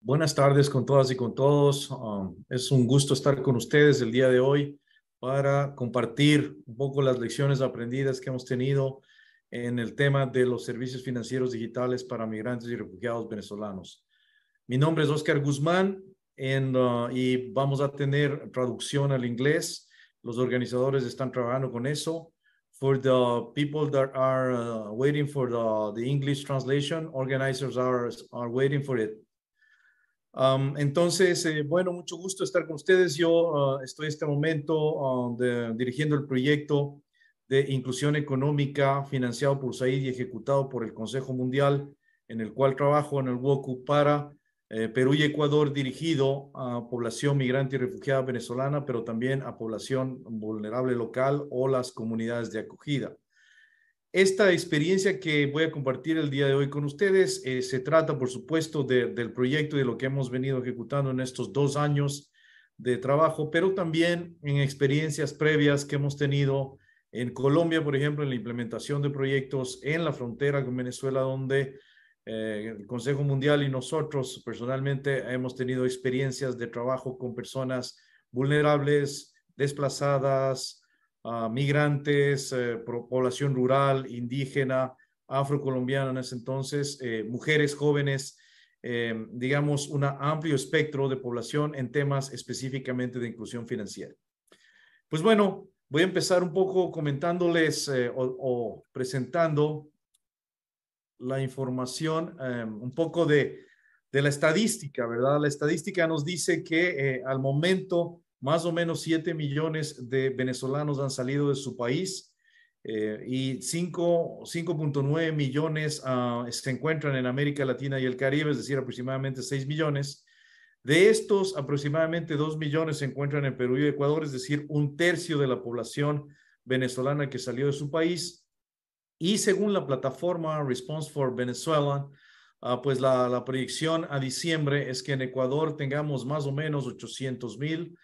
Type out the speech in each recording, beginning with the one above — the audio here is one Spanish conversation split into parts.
Buenas tardes con todas y con todos. Es un gusto estar con ustedes el día de hoy para compartir un poco las lecciones aprendidas que hemos tenido en el tema de los servicios financieros digitales para migrantes y refugiados venezolanos. Mi nombre es Oscar Guzmán y vamos a tener traducción al inglés. Los organizadores están trabajando con eso. For the people that are waiting for the English translation, organizers are waiting for it. Entonces, bueno, mucho gusto estar con ustedes. Yo estoy en este momento dirigiendo el proyecto de inclusión económica financiado por USAID y ejecutado por el Consejo Mundial, en el cual trabajo en el WOCU para Perú y Ecuador, dirigido a población migrante y refugiada venezolana, pero también a población vulnerable local o las comunidades de acogida. Esta experiencia que voy a compartir el día de hoy con ustedes se trata, por supuesto, del proyecto y de lo que hemos venido ejecutando en estos 2 años de trabajo, pero también en experiencias previas que hemos tenido en Colombia, por ejemplo, en la implementación de proyectos en la frontera con Venezuela, donde el Consejo Mundial y nosotros personalmente hemos tenido experiencias de trabajo con personas vulnerables, desplazadas, migrantes, población rural, indígena, afrocolombiana en ese entonces, mujeres jóvenes, digamos, un amplio espectro de población en temas específicamente de inclusión financiera. Pues bueno, voy a empezar un poco comentándoles o presentando la información, un poco de la estadística, ¿verdad? La estadística nos dice que al momento más o menos 7 millones de venezolanos han salido de su país y 5.9 millones se encuentran en América Latina y el Caribe, es decir, aproximadamente 6 millones. De estos, aproximadamente 2 millones se encuentran en Perú y Ecuador, es decir, un tercio de la población venezolana que salió de su país. Y según la plataforma Response for Venezuela, pues la proyección a diciembre es que en Ecuador tengamos más o menos 800,000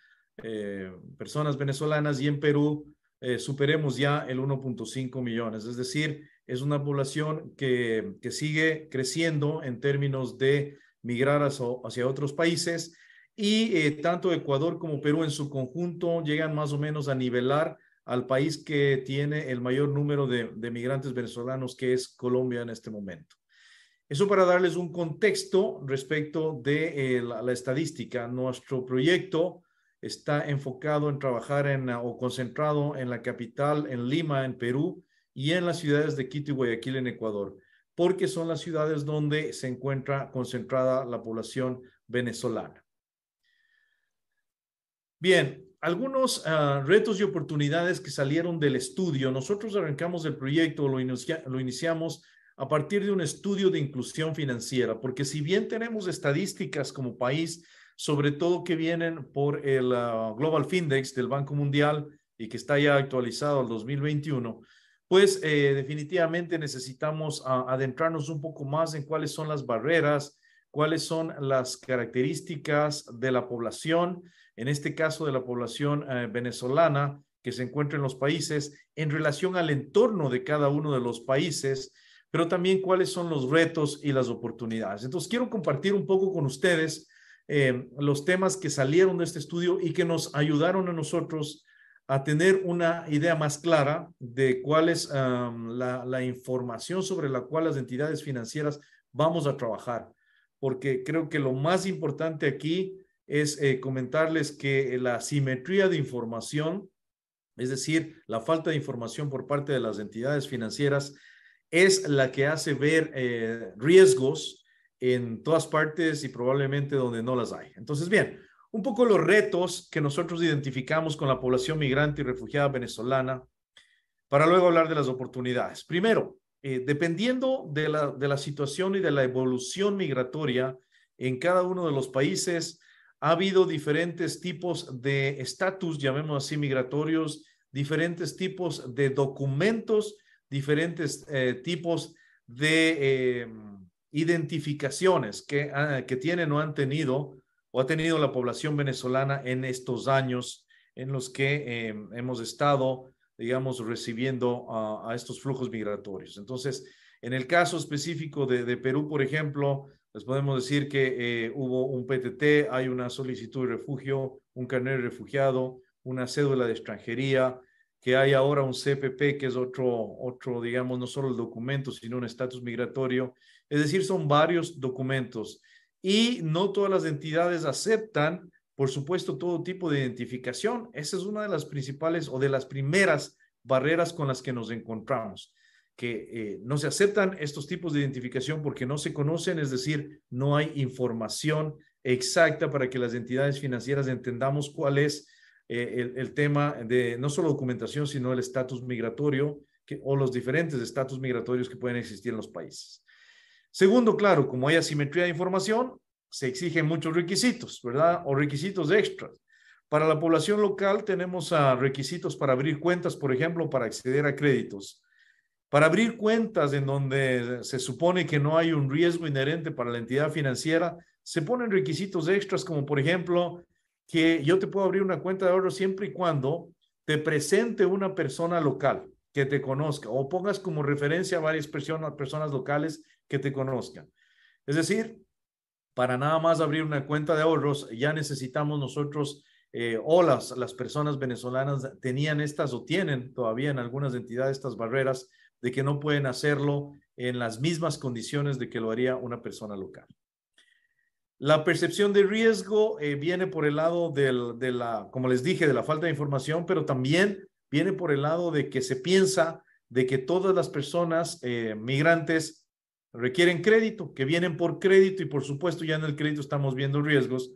personas venezolanas y en Perú superemos ya el 1.5 millones. Es decir, es una población que sigue creciendo en términos de migrar hacia otros países y tanto Ecuador como Perú en su conjunto llegan más o menos a nivelar al país que tiene el mayor número de migrantes venezolanos, que es Colombia en este momento. Eso para darles un contexto respecto de la estadística. Nuestro proyecto está enfocado en trabajar o concentrado en la capital, en Lima, en Perú, y en las ciudades de Quito y Guayaquil, en Ecuador, porque son las ciudades donde se encuentra concentrada la población venezolana. Bien, algunos retos y oportunidades que salieron del estudio. Nosotros arrancamos el proyecto, lo iniciamos a partir de un estudio de inclusión financiera, porque si bien tenemos estadísticas como país, sobre todo que vienen por el Global Findex del Banco Mundial y que está ya actualizado al 2021, pues definitivamente necesitamos adentrarnos un poco más en cuáles son las barreras, cuáles son las características de la población, en este caso de la población venezolana que se encuentra en los países, en relación al entorno de cada uno de los países, pero también cuáles son los retos y las oportunidades. Entonces, quiero compartir un poco con ustedes los temas que salieron de este estudio y que nos ayudaron a nosotros a tener una idea más clara de cuál es la información sobre la cual las entidades financieras vamos a trabajar. Porque creo que lo más importante aquí es comentarles que la asimetría de información, es decir, la falta de información por parte de las entidades financieras, es la que hace ver riesgos en todas partes y probablemente donde no las hay. Entonces, bien, un poco los retos que nosotros identificamos con la población migrante y refugiada venezolana, para luego hablar de las oportunidades. Primero, dependiendo de la situación y de la evolución migratoria en cada uno de los países, ha habido diferentes tipos de estatus, llamémoslo así, migratorios, diferentes tipos de documentos, diferentes tipos de identificaciones que tienen o han tenido o ha tenido la población venezolana en estos años en los que hemos estado, digamos, recibiendo a estos flujos migratorios. Entonces, en el caso específico de Perú, por ejemplo, Les podemos decir que hubo un PTT, hay una solicitud de refugio, un carnet de refugiado, una cédula de extranjería, que hay ahora un CPP, que es otro, digamos, no solo el documento, sino un estatus migratorio. Es decir, son varios documentos y no todas las entidades aceptan, por supuesto, todo tipo de identificación. Esa es una de las principales o de las primeras barreras con las que nos encontramos, que no se aceptan estos tipos de identificación porque no se conocen, es decir, no hay información exacta para que las entidades financieras entendamos cuál es el tema de no solo documentación, sino el estatus migratorio o los diferentes estatus migratorios que pueden existir en los países. Segundo, claro, como hay asimetría de información, se exigen muchos requisitos, ¿verdad? O requisitos extras. Para la población local tenemos requisitos para abrir cuentas, por ejemplo, para acceder a créditos. Para abrir cuentas en donde se supone que no hay un riesgo inherente para la entidad financiera, se ponen requisitos extras como, por ejemplo, que yo te puedo abrir una cuenta de ahorro siempre y cuando te presente una persona local que te conozca o pongas como referencia a varias personas locales que te conozcan. Es decir, para nada más abrir una cuenta de ahorros, ya necesitamos nosotros o las personas venezolanas tenían estas o tienen todavía en algunas entidades estas barreras de que no pueden hacerlo en las mismas condiciones de que lo haría una persona local. La percepción de riesgo viene por el lado de la, como les dije, de la falta de información, pero también viene por el lado de que se piensa de que todas las personas migrantes requieren crédito, que vienen por crédito y por supuesto ya en el crédito estamos viendo riesgos,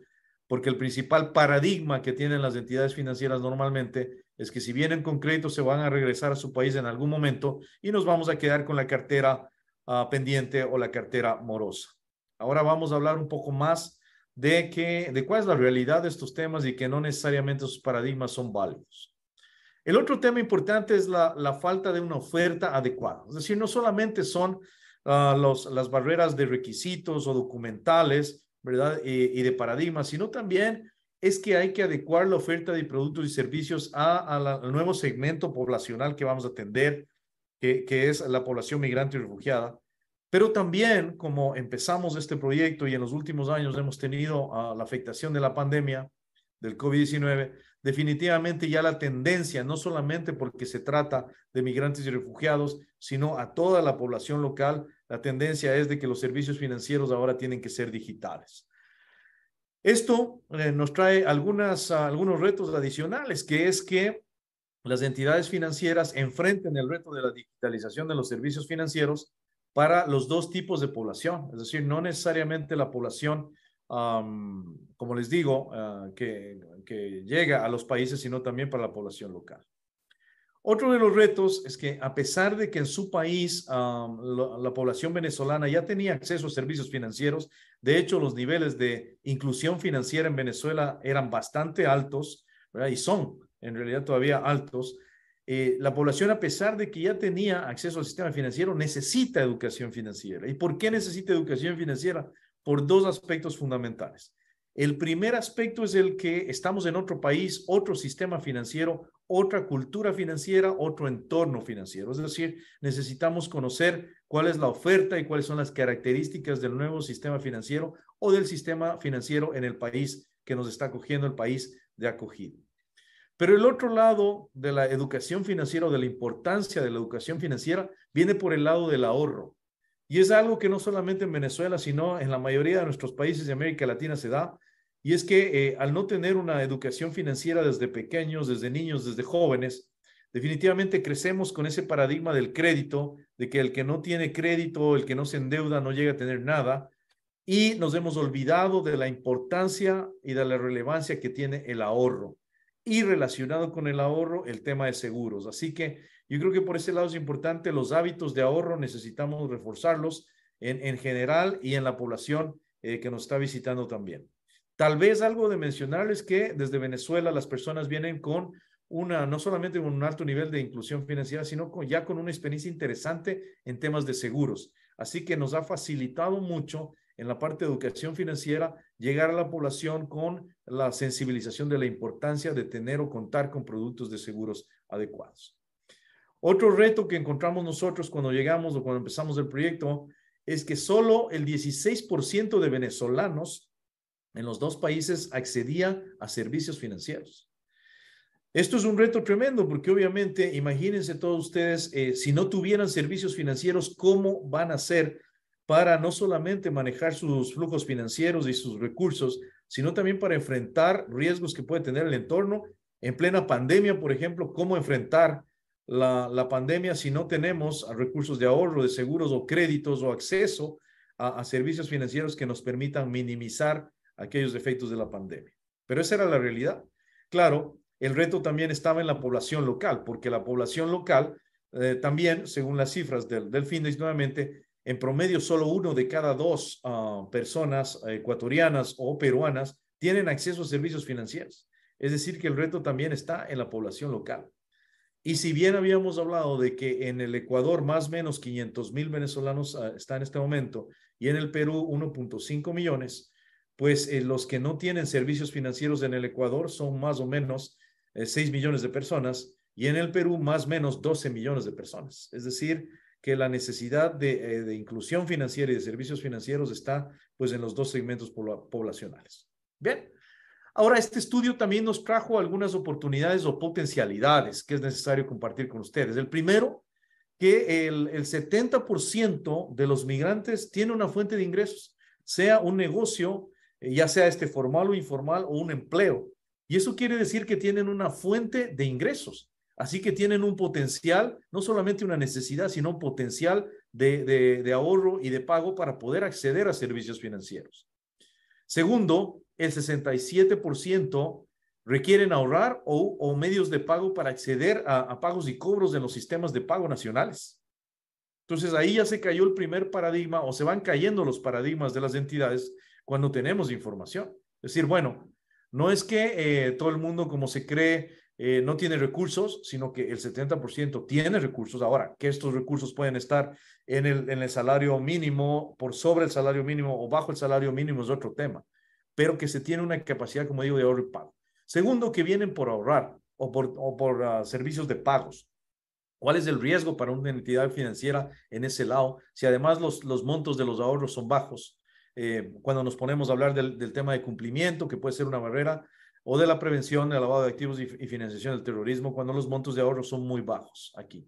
porque el principal paradigma que tienen las entidades financieras normalmente es que si vienen con crédito se van a regresar a su país en algún momento y nos vamos a quedar con la cartera pendiente o la cartera morosa. Ahora vamos a hablar un poco más de cuál es la realidad de estos temas y que no necesariamente esos paradigmas son válidos. El otro tema importante es la falta de una oferta adecuada. Es decir, no solamente son las barreras de requisitos o documentales, ¿verdad? Y de paradigmas, sino también es que hay que adecuar la oferta de productos y servicios al nuevo segmento poblacional que vamos a atender, que es la población migrante y refugiada. Pero también, como empezamos este proyecto y en los últimos años hemos tenido la afectación de la pandemia del COVID-19, definitivamente ya la tendencia, no solamente porque se trata de migrantes y refugiados, sino a toda la población local, la tendencia es de que los servicios financieros ahora tienen que ser digitales. Esto nos trae algunos retos adicionales, que es que las entidades financieras enfrenten el reto de la digitalización de los servicios financieros para los dos tipos de población, es decir, no necesariamente la población, como les digo, que llega a los países, sino también para la población local. Otro de los retos es que a pesar de que en su país la población venezolana ya tenía acceso a servicios financieros, de hecho los niveles de inclusión financiera en Venezuela eran bastante altos, ¿verdad? Y son en realidad todavía altos. La población, a pesar de que ya tenía acceso al sistema financiero, necesita educación financiera. ¿Y por qué necesita educación financiera? Por dos aspectos fundamentales. El primer aspecto es el que estamos en otro país, otro sistema financiero, otra cultura financiera, otro entorno financiero. Es decir, necesitamos conocer cuál es la oferta y cuáles son las características del nuevo sistema financiero o del sistema financiero en el país que nos está acogiendo, el país de acogida. Pero el otro lado de la educación financiera o de la importancia de la educación financiera viene por el lado del ahorro. Y es algo que no solamente en Venezuela, sino en la mayoría de nuestros países de América Latina se da. Y es que al no tener una educación financiera desde pequeños, desde niños, desde jóvenes, definitivamente crecemos con ese paradigma del crédito, de que el que no tiene crédito, el que no se endeuda, no llega a tener nada. Y nos hemos olvidado de la importancia y de la relevancia que tiene el ahorro. Y relacionado con el ahorro, el tema de seguros. Así que yo creo que por ese lado es importante, los hábitos de ahorro necesitamos reforzarlos en general y en la población que nos está visitando también. Tal vez algo de mencionar es que desde Venezuela las personas vienen con no solamente con un alto nivel de inclusión financiera, sino ya con una experiencia interesante en temas de seguros. Así que nos ha facilitado mucho en la parte de educación financiera llegar a la población con la sensibilización de la importancia de tener o contar con productos de seguros adecuados. Otro reto que encontramos nosotros cuando llegamos o cuando empezamos el proyecto es que solo el 16% de venezolanos en los dos países accedía a servicios financieros. Esto es un reto tremendo porque obviamente, imagínense todos ustedes, si no tuvieran servicios financieros, ¿cómo van a hacer para no solamente manejar sus flujos financieros y sus recursos, sino también para enfrentar riesgos que puede tener el entorno? En plena pandemia, por ejemplo, ¿cómo enfrentar la pandemia si no tenemos recursos de ahorro, de seguros o créditos o acceso a servicios financieros que nos permitan minimizar aquellos efectos de la pandemia? Pero esa era la realidad. Claro, el reto también estaba en la población local, porque la población local también, según las cifras del Findex nuevamente, en promedio solo 1 de cada 2 personas ecuatorianas o peruanas tienen acceso a servicios financieros. Es decir, que el reto también está en la población local. Y si bien habíamos hablado de que en el Ecuador más o menos 500,000 venezolanos están en este momento y en el Perú 1.5 millones, pues los que no tienen servicios financieros en el Ecuador son más o menos 6 millones de personas y en el Perú más o menos 12 millones de personas. Es decir, que la necesidad de inclusión financiera y de servicios financieros está pues en los dos segmentos poblacionales. Bien. Ahora, este estudio también nos trajo algunas oportunidades o potencialidades que es necesario compartir con ustedes. El primero, que el 70% de los migrantes tiene una fuente de ingresos, sea un negocio, ya sea este formal o informal, o un empleo. Y eso quiere decir que tienen una fuente de ingresos. Así que tienen un potencial, no solamente una necesidad, sino un potencial de ahorro y de pago para poder acceder a servicios financieros. Segundo, el 67% requieren ahorrar o medios de pago para acceder a pagos y cobros en los sistemas de pago nacionales. Entonces ahí ya se cayó el primer paradigma o se van cayendo los paradigmas de las entidades cuando tenemos información. Es decir, bueno, no es que todo el mundo como se cree no tiene recursos, sino que el 70% tiene recursos. Ahora, que estos recursos pueden estar en el salario mínimo, por sobre el salario mínimo o bajo el salario mínimo es otro tema, pero que se tiene una capacidad, como digo, de ahorro y pago. Segundo, que vienen por ahorrar o por servicios de pagos. ¿Cuál es el riesgo para una entidad financiera en ese lado? Si además los montos de los ahorros son bajos, cuando nos ponemos a hablar del tema de cumplimiento, que puede ser una barrera, o de la prevención del lavado de activos y financiación del terrorismo, cuando los montos de ahorro son muy bajos aquí.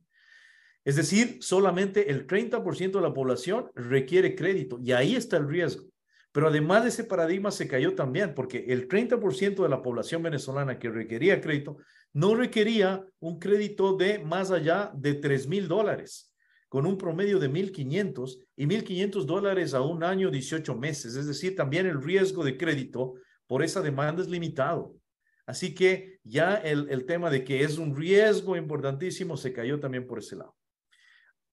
Es decir, solamente el 30% de la población requiere crédito y ahí está el riesgo. Pero además de ese paradigma se cayó también porque el 30% de la población venezolana que requería crédito no requería un crédito de más allá de $3,000, con un promedio de 1,500 y $1,500 a un año, 18 meses. Es decir, también el riesgo de crédito por esa demanda es limitado. Así que ya el tema de que es un riesgo importantísimo se cayó también por ese lado.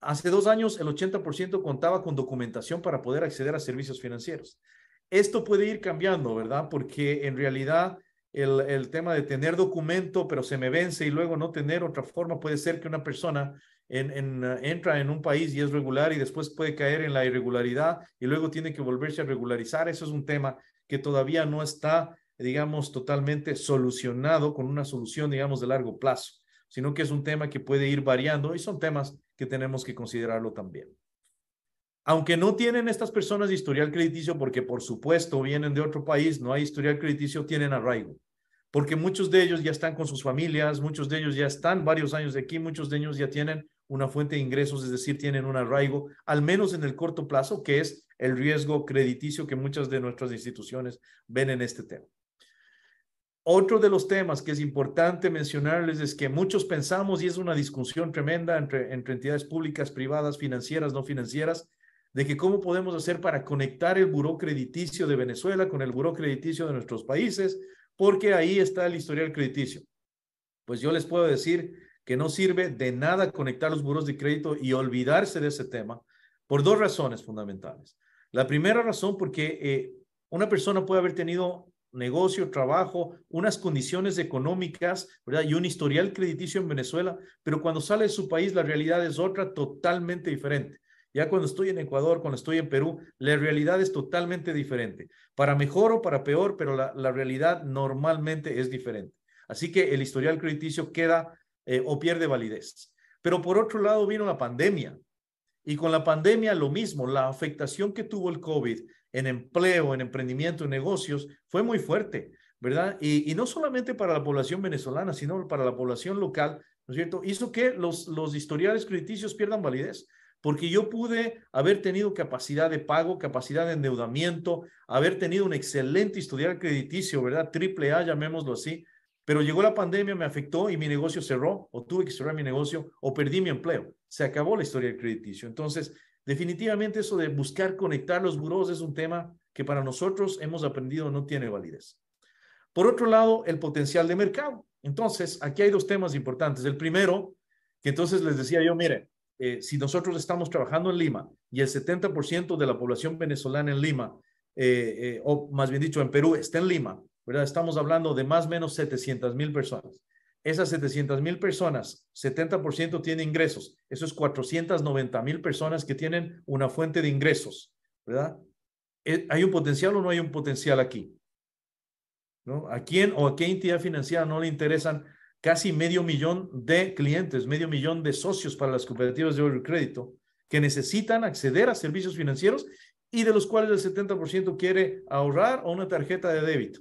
Hace 2 años, el 80% contaba con documentación para poder acceder a servicios financieros. Esto puede ir cambiando, ¿verdad? Porque en realidad el tema de tener documento, pero se me vence y luego no tener otra forma, puede ser que una persona entra en un país y es regular y después puede caer en la irregularidad y luego tiene que volverse a regularizar. Eso es un tema que todavía no está, digamos, totalmente solucionado con una solución, digamos, de largo plazo, sino que es un tema que puede ir variando y son temas que tenemos que considerarlo también. Aunque no tienen estas personas historial crediticio, porque por supuesto vienen de otro país, no hay historial crediticio, tienen arraigo. Porque muchos de ellos ya están con sus familias, muchos de ellos ya están varios años de aquí, muchos de ellos ya tienen una fuente de ingresos, es decir, tienen un arraigo, al menos en el corto plazo, que es el riesgo crediticio que muchas de nuestras instituciones ven en este tema. Otro de los temas que es importante mencionarles es que muchos pensamos, y es una discusión tremenda entre entidades públicas, privadas, financieras, no financieras, de que cómo podemos hacer para conectar el buró crediticio de Venezuela con el buró crediticio de nuestros países, porque ahí está el historial crediticio. Pues yo les puedo decir que no sirve de nada conectar los buros de crédito y olvidarse de ese tema por 2 razones fundamentales. La primera razón porque una persona puede haber tenido negocio, trabajo, unas condiciones económicas, ¿verdad? Y un historial crediticio en Venezuela, pero cuando sale de su país la realidad es otra totalmente diferente. Ya cuando estoy en Ecuador, cuando estoy en Perú, la realidad es totalmente diferente. Para mejor o para peor, pero la realidad normalmente es diferente. Así que el historial crediticio queda o pierde validez. Pero por otro lado vino la pandemia Y con la pandemia lo mismo, la afectación que tuvo el COVID en empleo, en emprendimiento, en negocios, fue muy fuerte, ¿verdad? Y no solamente para la población venezolana, sino para la población local, ¿no es cierto? Hizo que los historiales crediticios pierdan validez, porque yo pude haber tenido capacidad de pago, capacidad de endeudamiento, haber tenido un excelente historial crediticio, ¿verdad? Triple A, llamémoslo así, pero llegó la pandemia, me afectó y mi negocio cerró, o tuve que cerrar mi negocio, o perdí mi empleo. Se acabó la historia del crediticio. Entonces, definitivamente eso de buscar conectar los burós es un tema que para nosotros hemos aprendido no tiene validez. Por otro lado, el potencial de mercado. Entonces, aquí hay dos temas importantes. El primero, que entonces les decía yo, mire, si nosotros estamos trabajando en Lima y el 70% de la población venezolana en Lima, o más bien dicho, en Perú, está en Lima, ¿verdad? Estamos hablando de más o menos 700,000 personas. Esas 700,000 personas, 70% tiene ingresos. Eso es 490,000 personas que tienen una fuente de ingresos, ¿verdad? ¿Hay un potencial o no hay un potencial aquí? ¿No? ¿A quién o a qué entidad financiera no le interesan casi 500,000 de clientes, 500,000 de socios para las cooperativas de ahorro y crédito que necesitan acceder a servicios financieros y de los cuales el 70% quiere ahorrar o una tarjeta de débito?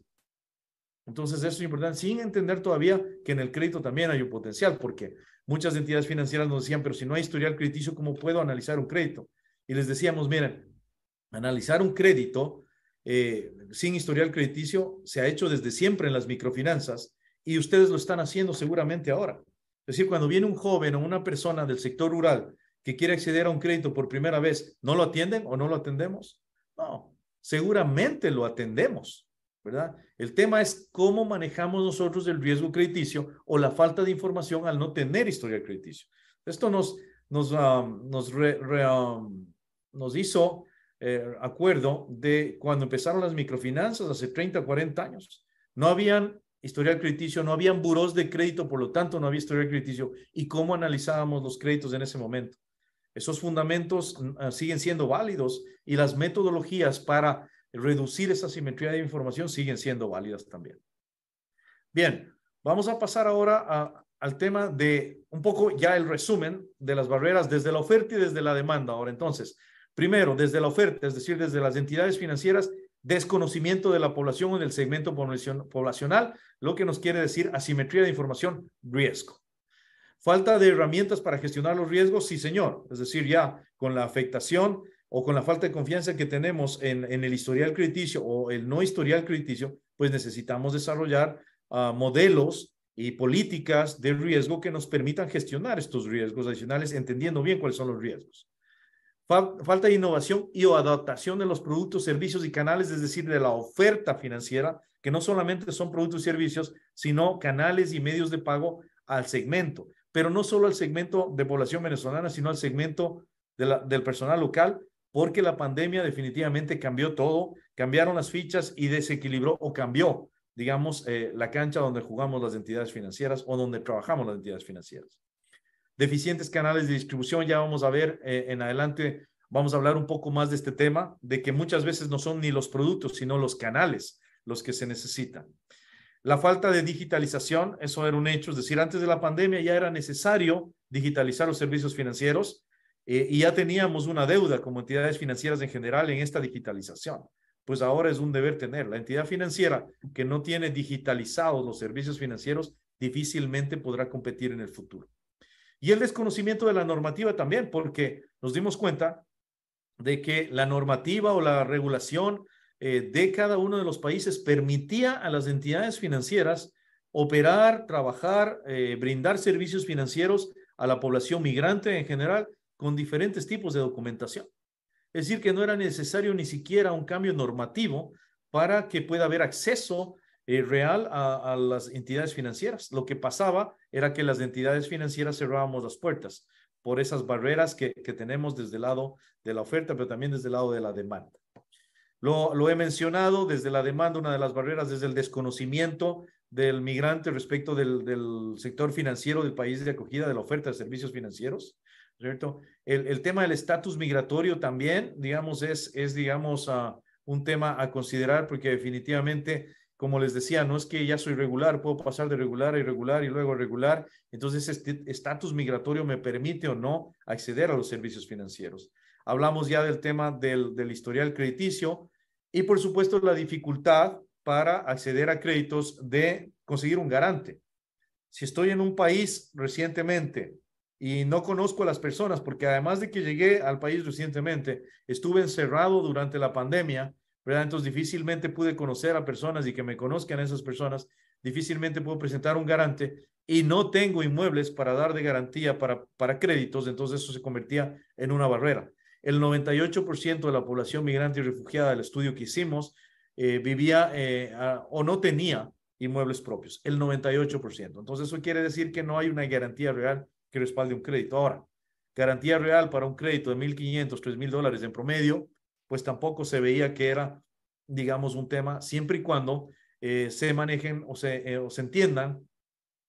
Entonces, eso es importante, sin entender todavía que en el crédito también hay un potencial, porque muchas entidades financieras nos decían, pero si no hay historial crediticio, ¿cómo puedo analizar un crédito? Y les decíamos, miren, analizar un crédito sin historial crediticio se ha hecho desde siempre en las microfinanzas y ustedes lo están haciendo seguramente ahora. Es decir, cuando viene un joven o una persona del sector rural que quiere acceder a un crédito por primera vez, ¿no lo atienden o no lo atendemos? No, seguramente lo atendemos, ¿verdad? El tema es cómo manejamos nosotros el riesgo crediticio o la falta de información al no tener historial crediticio. Esto nos hizo acuerdo de cuando empezaron las microfinanzas hace 30, 40 años. No habían historial crediticio, no habían burós de crédito, por lo tanto no había historial crediticio. ¿Y cómo analizábamos los créditos en ese momento? Esos fundamentos siguen siendo válidos y las metodologías para reducir esa asimetría de información siguen siendo válidas también. Bien, vamos a pasar ahora al tema de un poco ya el resumen de las barreras desde la oferta y desde la demanda. Ahora, entonces, primero, desde la oferta, es decir, desde las entidades financieras, desconocimiento de la población o del segmento poblacional, lo que nos quiere decir asimetría de información, riesgo. Falta de herramientas para gestionar los riesgos, sí, señor. Es decir, ya con la afectación o con la falta de confianza que tenemos en el historial crediticio o el no historial crediticio, pues necesitamos desarrollar modelos y políticas de riesgo que nos permitan gestionar estos riesgos adicionales, entendiendo bien cuáles son los riesgos. Falta de innovación y o adaptación de los productos, servicios y canales, es decir, de la oferta financiera, que no solamente son productos y servicios, sino canales y medios de pago al segmento, pero no solo al segmento de población venezolana, sino al segmento del personal local, porque la pandemia definitivamente cambió todo, cambiaron las fichas y desequilibró o cambió, digamos, la cancha donde jugamos las entidades financieras o donde trabajamos las entidades financieras. Deficientes canales de distribución, ya vamos a ver en adelante, vamos a hablar un poco más de este tema, de que muchas veces no son ni los productos, sino los canales los que se necesitan. La falta de digitalización, eso era un hecho, es decir, antes de la pandemia ya era necesario digitalizar los servicios financieros y ya teníamos una deuda como entidades financieras en general en esta digitalización. Pues ahora es un deber tener. La entidad financiera que no tiene digitalizados los servicios financieros difícilmente podrá competir en el futuro. Y el desconocimiento de la normativa también, porque nos dimos cuenta de que la normativa o la regulación de cada uno de los países permitía a las entidades financieras operar, trabajar, brindar servicios financieros a la población migrante en general con diferentes tipos de documentación. Es decir, que no era necesario ni siquiera un cambio normativo para que pueda haber acceso real a las entidades financieras. Lo que pasaba era que las entidades financieras cerrábamos las puertas por esas barreras que tenemos desde el lado de la oferta, pero también desde el lado de la demanda. Lo he mencionado, desde la demanda, una de las barreras es el desconocimiento del migrante respecto del sector financiero del país de acogida, de la oferta de servicios financieros, ¿cierto? El tema del estatus migratorio también, digamos, es digamos, un tema a considerar porque definitivamente como les decía, no es que ya soy regular, puedo pasar de regular a irregular y luego a regular. Entonces, este estatus migratorio me permite o no acceder a los servicios financieros. Hablamos ya del tema del historial crediticio y, por supuesto, la dificultad para acceder a créditos de conseguir un garante. Si estoy en un país recientemente y no conozco a las personas, porque además de que llegué al país recientemente, estuve encerrado durante la pandemia, ¿verdad? Entonces difícilmente pude conocer a personas y que me conozcan a esas personas, difícilmente puedo presentar un garante y no tengo inmuebles para dar de garantía para créditos, entonces eso se convertía en una barrera. El 98% de la población migrante y refugiada del estudio que hicimos vivía o no tenía inmuebles propios, el 98%. Entonces eso quiere decir que no hay una garantía real que respalde un crédito. Ahora, garantía real para un crédito de $1,500, $3,000 en promedio, pues tampoco se veía que era, digamos, un tema, siempre y cuando se manejen o se entiendan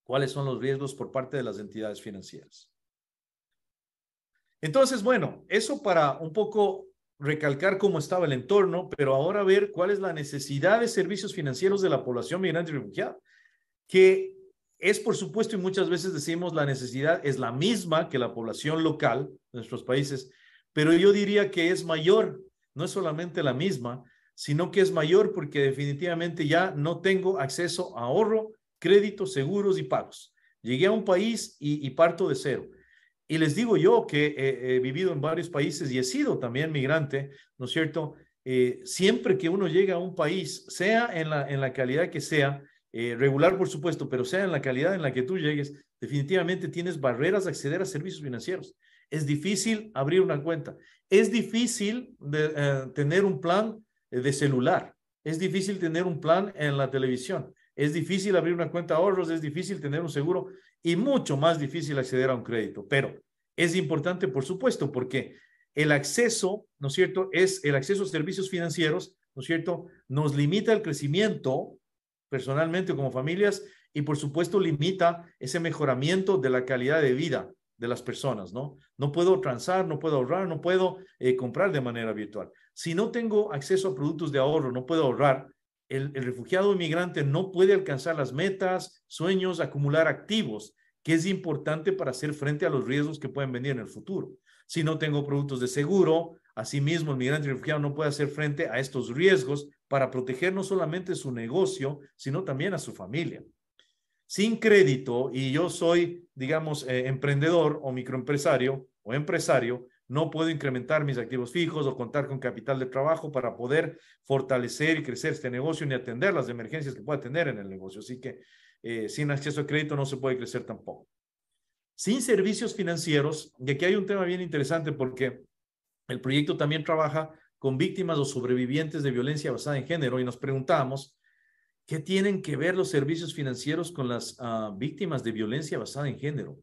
cuáles son los riesgos por parte de las entidades financieras. Entonces, bueno, eso para un poco recalcar cómo estaba el entorno, pero ahora ver cuál es la necesidad de servicios financieros de la población migrante y refugiada, que es, por supuesto, y muchas veces decimos la necesidad es la misma que la población local de nuestros países, pero yo diría que es mayor, no es solamente la misma, sino que es mayor porque definitivamente ya no tengo acceso a ahorro, crédito, seguros y pagos. Llegué a un país y parto de cero. Y les digo yo que he vivido en varios países y he sido también migrante, ¿no es cierto? Siempre que uno llega a un país, sea en la calidad que sea, regular por supuesto, pero sea en la calidad en la que tú llegues, definitivamente tienes barreras de acceder a servicios financieros. Es difícil abrir una cuenta. Es difícil tener un plan de celular. Es difícil tener un plan en la televisión. Es difícil abrir una cuenta de ahorros. Es difícil tener un seguro y mucho más difícil acceder a un crédito. Pero es importante, por supuesto, porque el acceso, ¿no es cierto?, es el acceso a servicios financieros, ¿no es cierto?, nos limita el crecimiento personalmente como familias y, por supuesto, limita ese mejoramiento de la calidad de vida de las personas, ¿no? No puedo transar, no puedo ahorrar, no puedo comprar de manera virtual. Si no tengo acceso a productos de ahorro, no puedo ahorrar, el refugiado inmigrante no puede alcanzar las metas, sueños, acumular activos, que es importante para hacer frente a los riesgos que pueden venir en el futuro. Si no tengo productos de seguro, asimismo el migrante y refugiado no puede hacer frente a estos riesgos para proteger no solamente su negocio, sino también a su familia. Sin crédito, y yo soy, digamos, emprendedor o microempresario o empresario, no puedo incrementar mis activos fijos o contar con capital de trabajo para poder fortalecer y crecer este negocio ni atender las emergencias que pueda tener en el negocio. Así que sin acceso a crédito no se puede crecer tampoco. Sin servicios financieros, y aquí hay un tema bien interesante porque el proyecto también trabaja con víctimas o sobrevivientes de violencia basada en género y nos preguntamos, ¿qué tienen que ver los servicios financieros con las víctimas de violencia basada en género?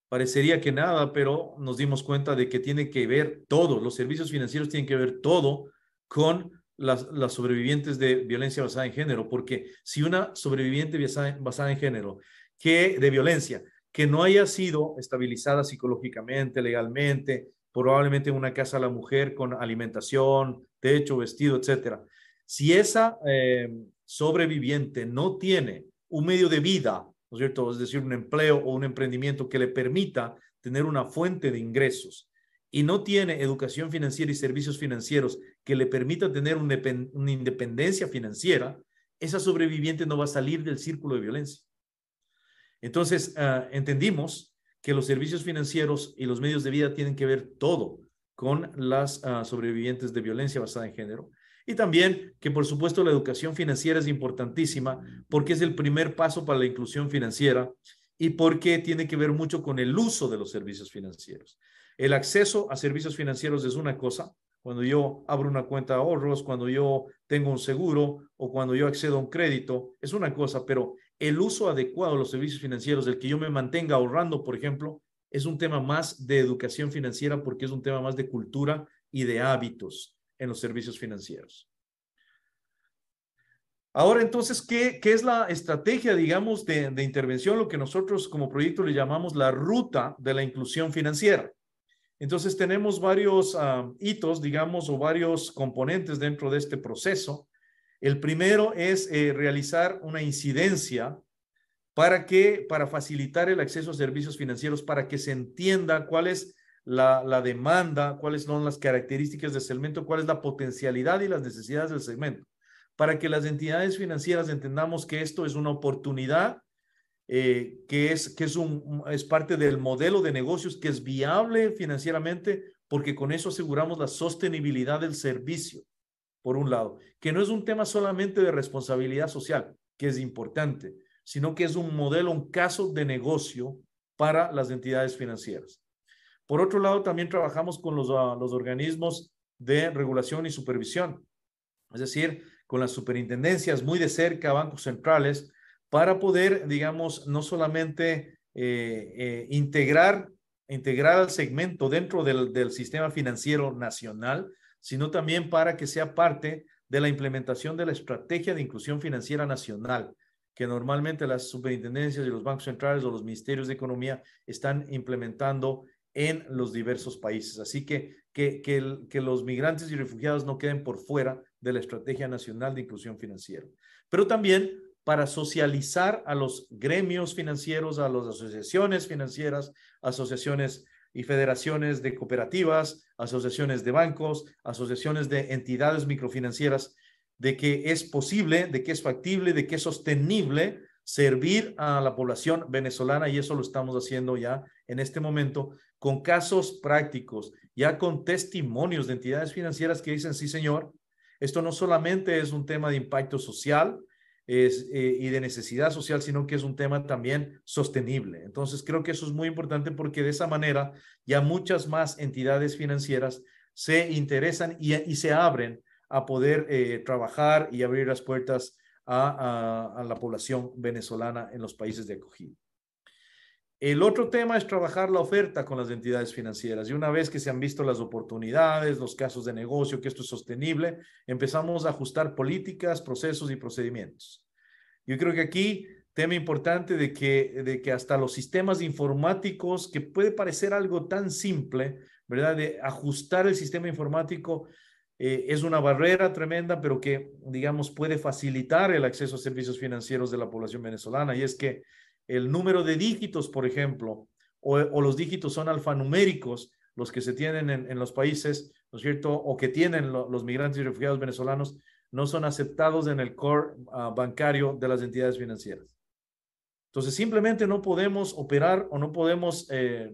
Parecería que nada, pero nos dimos cuenta de que tiene que ver todo, los servicios financieros tienen que ver todo con las sobrevivientes de violencia basada en género, porque si una sobreviviente basada en género de violencia, que no haya sido estabilizada psicológicamente, legalmente, probablemente en una casa a la mujer con alimentación, techo, vestido, etcétera. Si esa sobreviviente no tiene un medio de vida, ¿no es cierto?, es decir, un empleo o un emprendimiento que le permita tener una fuente de ingresos y no tiene educación financiera y servicios financieros que le permita tener una independencia financiera, esa sobreviviente no va a salir del círculo de violencia. Entonces, entendimos que los servicios financieros y los medios de vida tienen que ver todo con las sobrevivientes de violencia basada en género. Y también que, por supuesto, la educación financiera es importantísima porque es el primer paso para la inclusión financiera y porque tiene que ver mucho con el uso de los servicios financieros. El acceso a servicios financieros es una cosa, cuando yo abro una cuenta de ahorros, cuando yo tengo un seguro o cuando yo accedo a un crédito, es una cosa, pero el uso adecuado de los servicios financieros, el que yo me mantenga ahorrando, por ejemplo, es un tema más de educación financiera porque es un tema más de cultura y de hábitos en los servicios financieros. Ahora, entonces, ¿qué es la estrategia, digamos, de intervención? Lo que nosotros como proyecto le llamamos la ruta de la inclusión financiera. Entonces, tenemos varios hitos, digamos, o varios componentes dentro de este proceso. El primero es realizar una incidencia para facilitar el acceso a servicios financieros, para que se entienda cuál es la demanda, cuáles son las características del segmento, cuál es la potencialidad y las necesidades del segmento, para que las entidades financieras entendamos que esto es una oportunidad, que es parte del modelo de negocios, que es viable financieramente, porque con eso aseguramos la sostenibilidad del servicio, por un lado, que no es un tema solamente de responsabilidad social, que es importante, sino que es un modelo, un caso de negocio para las entidades financieras. Por otro lado, también trabajamos con los organismos de regulación y supervisión, es decir, con las superintendencias muy de cerca, bancos centrales, para poder, digamos, no solamente integrar al segmento dentro del sistema financiero nacional, sino también para que sea parte de la implementación de la estrategia de inclusión financiera nacional, que normalmente las superintendencias y los bancos centrales o los ministerios de economía están implementando en los diversos países. Así que los migrantes y refugiados no queden por fuera de la Estrategia Nacional de Inclusión Financiera. Pero también para socializar a los gremios financieros, a las asociaciones financieras, asociaciones y federaciones de cooperativas, asociaciones de bancos, asociaciones de entidades microfinancieras, de que es posible, de que es factible, de que es sostenible servir a la población venezolana, y eso lo estamos haciendo ya en este momento con casos prácticos, ya con testimonios de entidades financieras que dicen, sí señor, esto no solamente es un tema de impacto social y de necesidad social, sino que es un tema también sostenible. Entonces creo que eso es muy importante, porque de esa manera ya muchas más entidades financieras se interesan y se abren a poder trabajar y abrir las puertas a la población venezolana en los países de acogida. El otro tema es trabajar la oferta con las entidades financieras, y una vez que se han visto las oportunidades, los casos de negocio, que esto es sostenible, empezamos a ajustar políticas, procesos y procedimientos. Yo creo que aquí, tema importante de que hasta los sistemas informáticos, que puede parecer algo tan simple, ¿verdad? De ajustar el sistema informático, es una barrera tremenda, pero que, digamos, puede facilitar el acceso a servicios financieros de la población venezolana. Y es que el número de dígitos, por ejemplo, o los dígitos son alfanuméricos, los que se tienen en los países, ¿no es cierto? O que tienen los migrantes y refugiados venezolanos, no son aceptados en el core bancario de las entidades financieras. Entonces, simplemente no podemos operar o no podemos,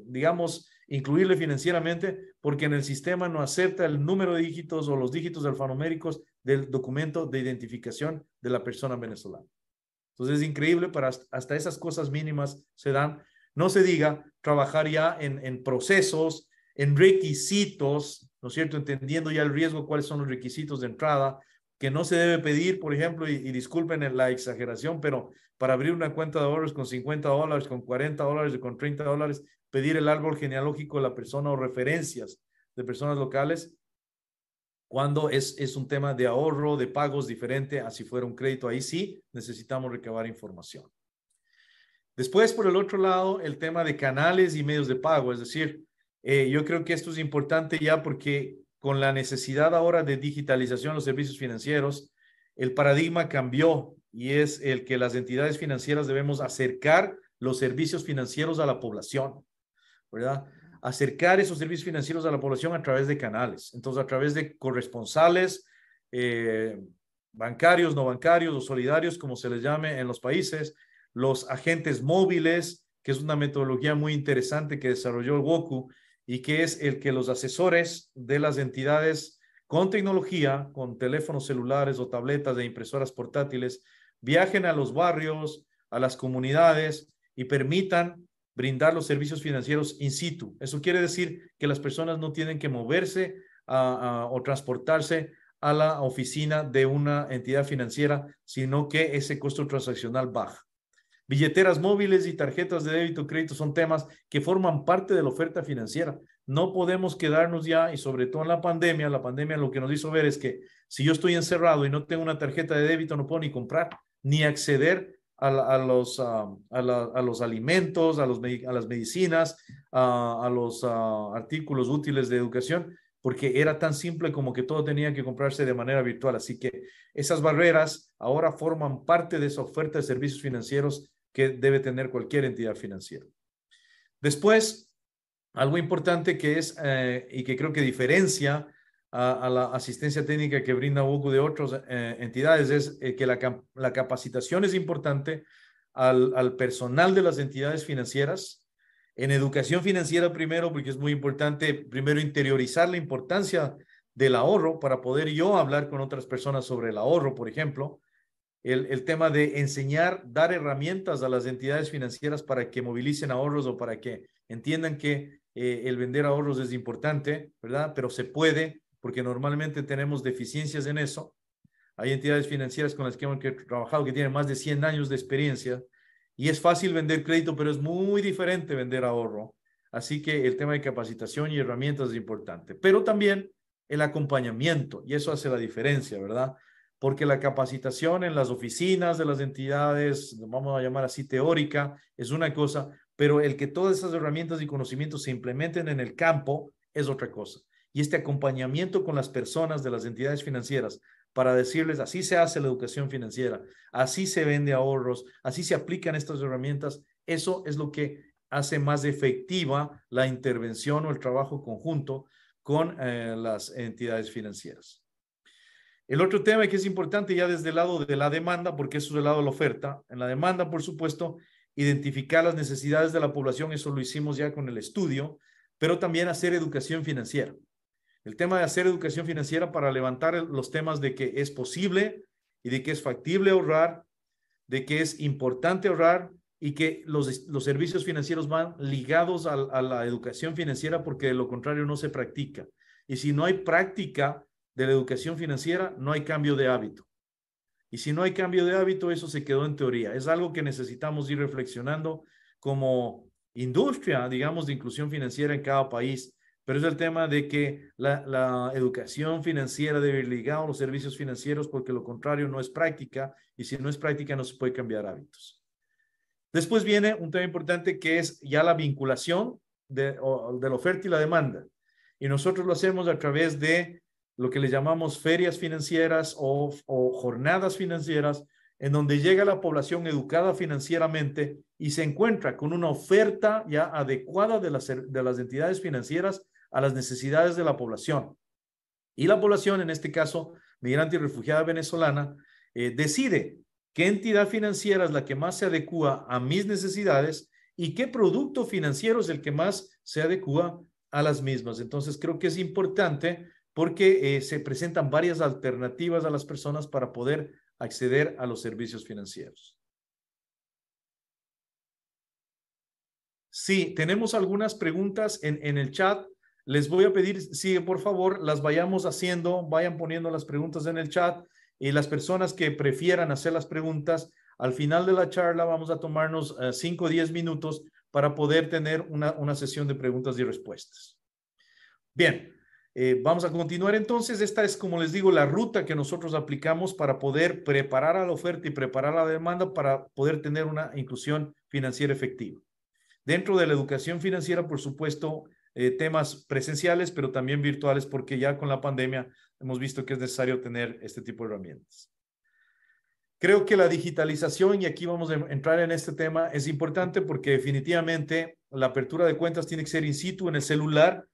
digamos, incluirle financieramente, porque en el sistema no acepta el número de dígitos o los dígitos alfanuméricos del documento de identificación de la persona venezolana. Entonces es increíble, para hasta esas cosas mínimas se dan. No se diga trabajar ya en procesos, en requisitos, ¿no es cierto? Entendiendo ya el riesgo, cuáles son los requisitos de entrada, que no se debe pedir, por ejemplo, y disculpen la exageración, pero para abrir una cuenta de ahorros con $50, con $40, con $30, pedir el árbol genealógico de la persona o referencias de personas locales, cuando es un tema de ahorro, de pagos diferente a si fuera un crédito. Ahí sí necesitamos recabar información. Después, por el otro lado, el tema de canales y medios de pago. Es decir, yo creo que esto es importante ya, porque con la necesidad ahora de digitalización de los servicios financieros, el paradigma cambió, y es el que las entidades financieras debemos acercar los servicios financieros a la población, ¿verdad? Acercar esos servicios financieros a la población a través de canales. Entonces, a través de corresponsales bancarios, no bancarios o solidarios, como se les llame en los países, los agentes móviles, que es una metodología muy interesante que desarrolló el WOCU, y que es el que los asesores de las entidades con tecnología, con teléfonos celulares o tabletas de impresoras portátiles, viajen a los barrios, a las comunidades, y permitan brindar los servicios financieros in situ. Eso quiere decir que las personas no tienen que moverse o transportarse a la oficina de una entidad financiera, sino que ese costo transaccional baja. Billeteras móviles y tarjetas de débito y crédito son temas que forman parte de la oferta financiera. No podemos quedarnos ya, y sobre todo en la pandemia lo que nos hizo ver es que si yo estoy encerrado y no tengo una tarjeta de débito, no puedo ni comprar, ni acceder a los alimentos, a las medicinas, a los artículos útiles de educación. porque era tan simple como que todo tenía que comprarse de manera virtual. Así que esas barreras ahora forman parte de esa oferta de servicios financieros que debe tener cualquier entidad financiera. Después, algo importante que es y que creo que diferencia a la asistencia técnica que brinda UOCU de otras entidades es que la capacitación es importante al personal de las entidades financieras, en educación financiera primero, porque es muy importante primero interiorizar la importancia del ahorro para poder yo hablar con otras personas sobre el ahorro, por ejemplo. El tema de enseñar, dar herramientas a las entidades financieras para que movilicen ahorros o para que entiendan que el vender ahorros es importante, ¿verdad? Pero se puede, porque normalmente tenemos deficiencias en eso. Hay entidades financieras con las que hemos trabajado que tienen más de 100 años de experiencia y es fácil vender crédito, pero es muy diferente vender ahorro. Así que el tema de capacitación y herramientas es importante, pero también el acompañamiento, y eso hace la diferencia, ¿verdad? Porque la capacitación en las oficinas de las entidades, vamos a llamar así teórica, es una cosa, pero el que todas esas herramientas y conocimientos se implementen en el campo es otra cosa. Y este acompañamiento con las personas de las entidades financieras para decirles, así se hace la educación financiera, así se vende ahorros, así se aplican estas herramientas, eso es lo que hace más efectiva la intervención o el trabajo conjunto con las entidades financieras. El otro tema que es importante ya desde el lado de la demanda, porque eso es el lado de la oferta, en la demanda, por supuesto, identificar las necesidades de la población, eso lo hicimos ya con el estudio, pero también hacer educación financiera. El tema de hacer educación financiera para levantar los temas de que es posible y de que es factible ahorrar, de que es importante ahorrar y que los servicios financieros van ligados a la educación financiera porque de lo contrario no se practica. Y si no hay práctica de la educación financiera, no hay cambio de hábito. Y si no hay cambio de hábito, eso se quedó en teoría. Es algo que necesitamos ir reflexionando como industria, digamos, de inclusión financiera en cada país. Pero es el tema de que la educación financiera debe ir ligada a los servicios financieros porque lo contrario no es práctica y si no es práctica no se puede cambiar hábitos. Después viene un tema importante que es ya la vinculación de la oferta y la demanda. Y nosotros lo hacemos a través de lo que le llamamos ferias financieras o jornadas financieras, en donde llega la población educada financieramente y se encuentra con una oferta ya adecuada de las entidades financieras a las necesidades de la población. Y la población, en este caso, migrante y refugiada venezolana, decide qué entidad financiera es la que más se adecua a mis necesidades y qué producto financiero es el que más se adecua a las mismas. Entonces, creo que es importante porque se presentan varias alternativas a las personas para poder acceder a los servicios financieros. Sí, tenemos algunas preguntas en el chat. Les voy a pedir, sí, por favor, las vayamos haciendo, vayan poniendo las preguntas en el chat y las personas que prefieran hacer las preguntas, al final de la charla vamos a tomarnos 5 o 10 minutos para poder tener una sesión de preguntas y respuestas. Bien, vamos a continuar entonces. Esta es, como les digo, la ruta que nosotros aplicamos para poder preparar a la oferta y preparar a la demanda para poder tener una inclusión financiera efectiva. Dentro de la educación financiera, por supuesto, temas presenciales, pero también virtuales, porque ya con la pandemia hemos visto que es necesario tener este tipo de herramientas. Creo que la digitalización, y aquí vamos a entrar en este tema, es importante porque definitivamente la apertura de cuentas tiene que ser in situ en el celular.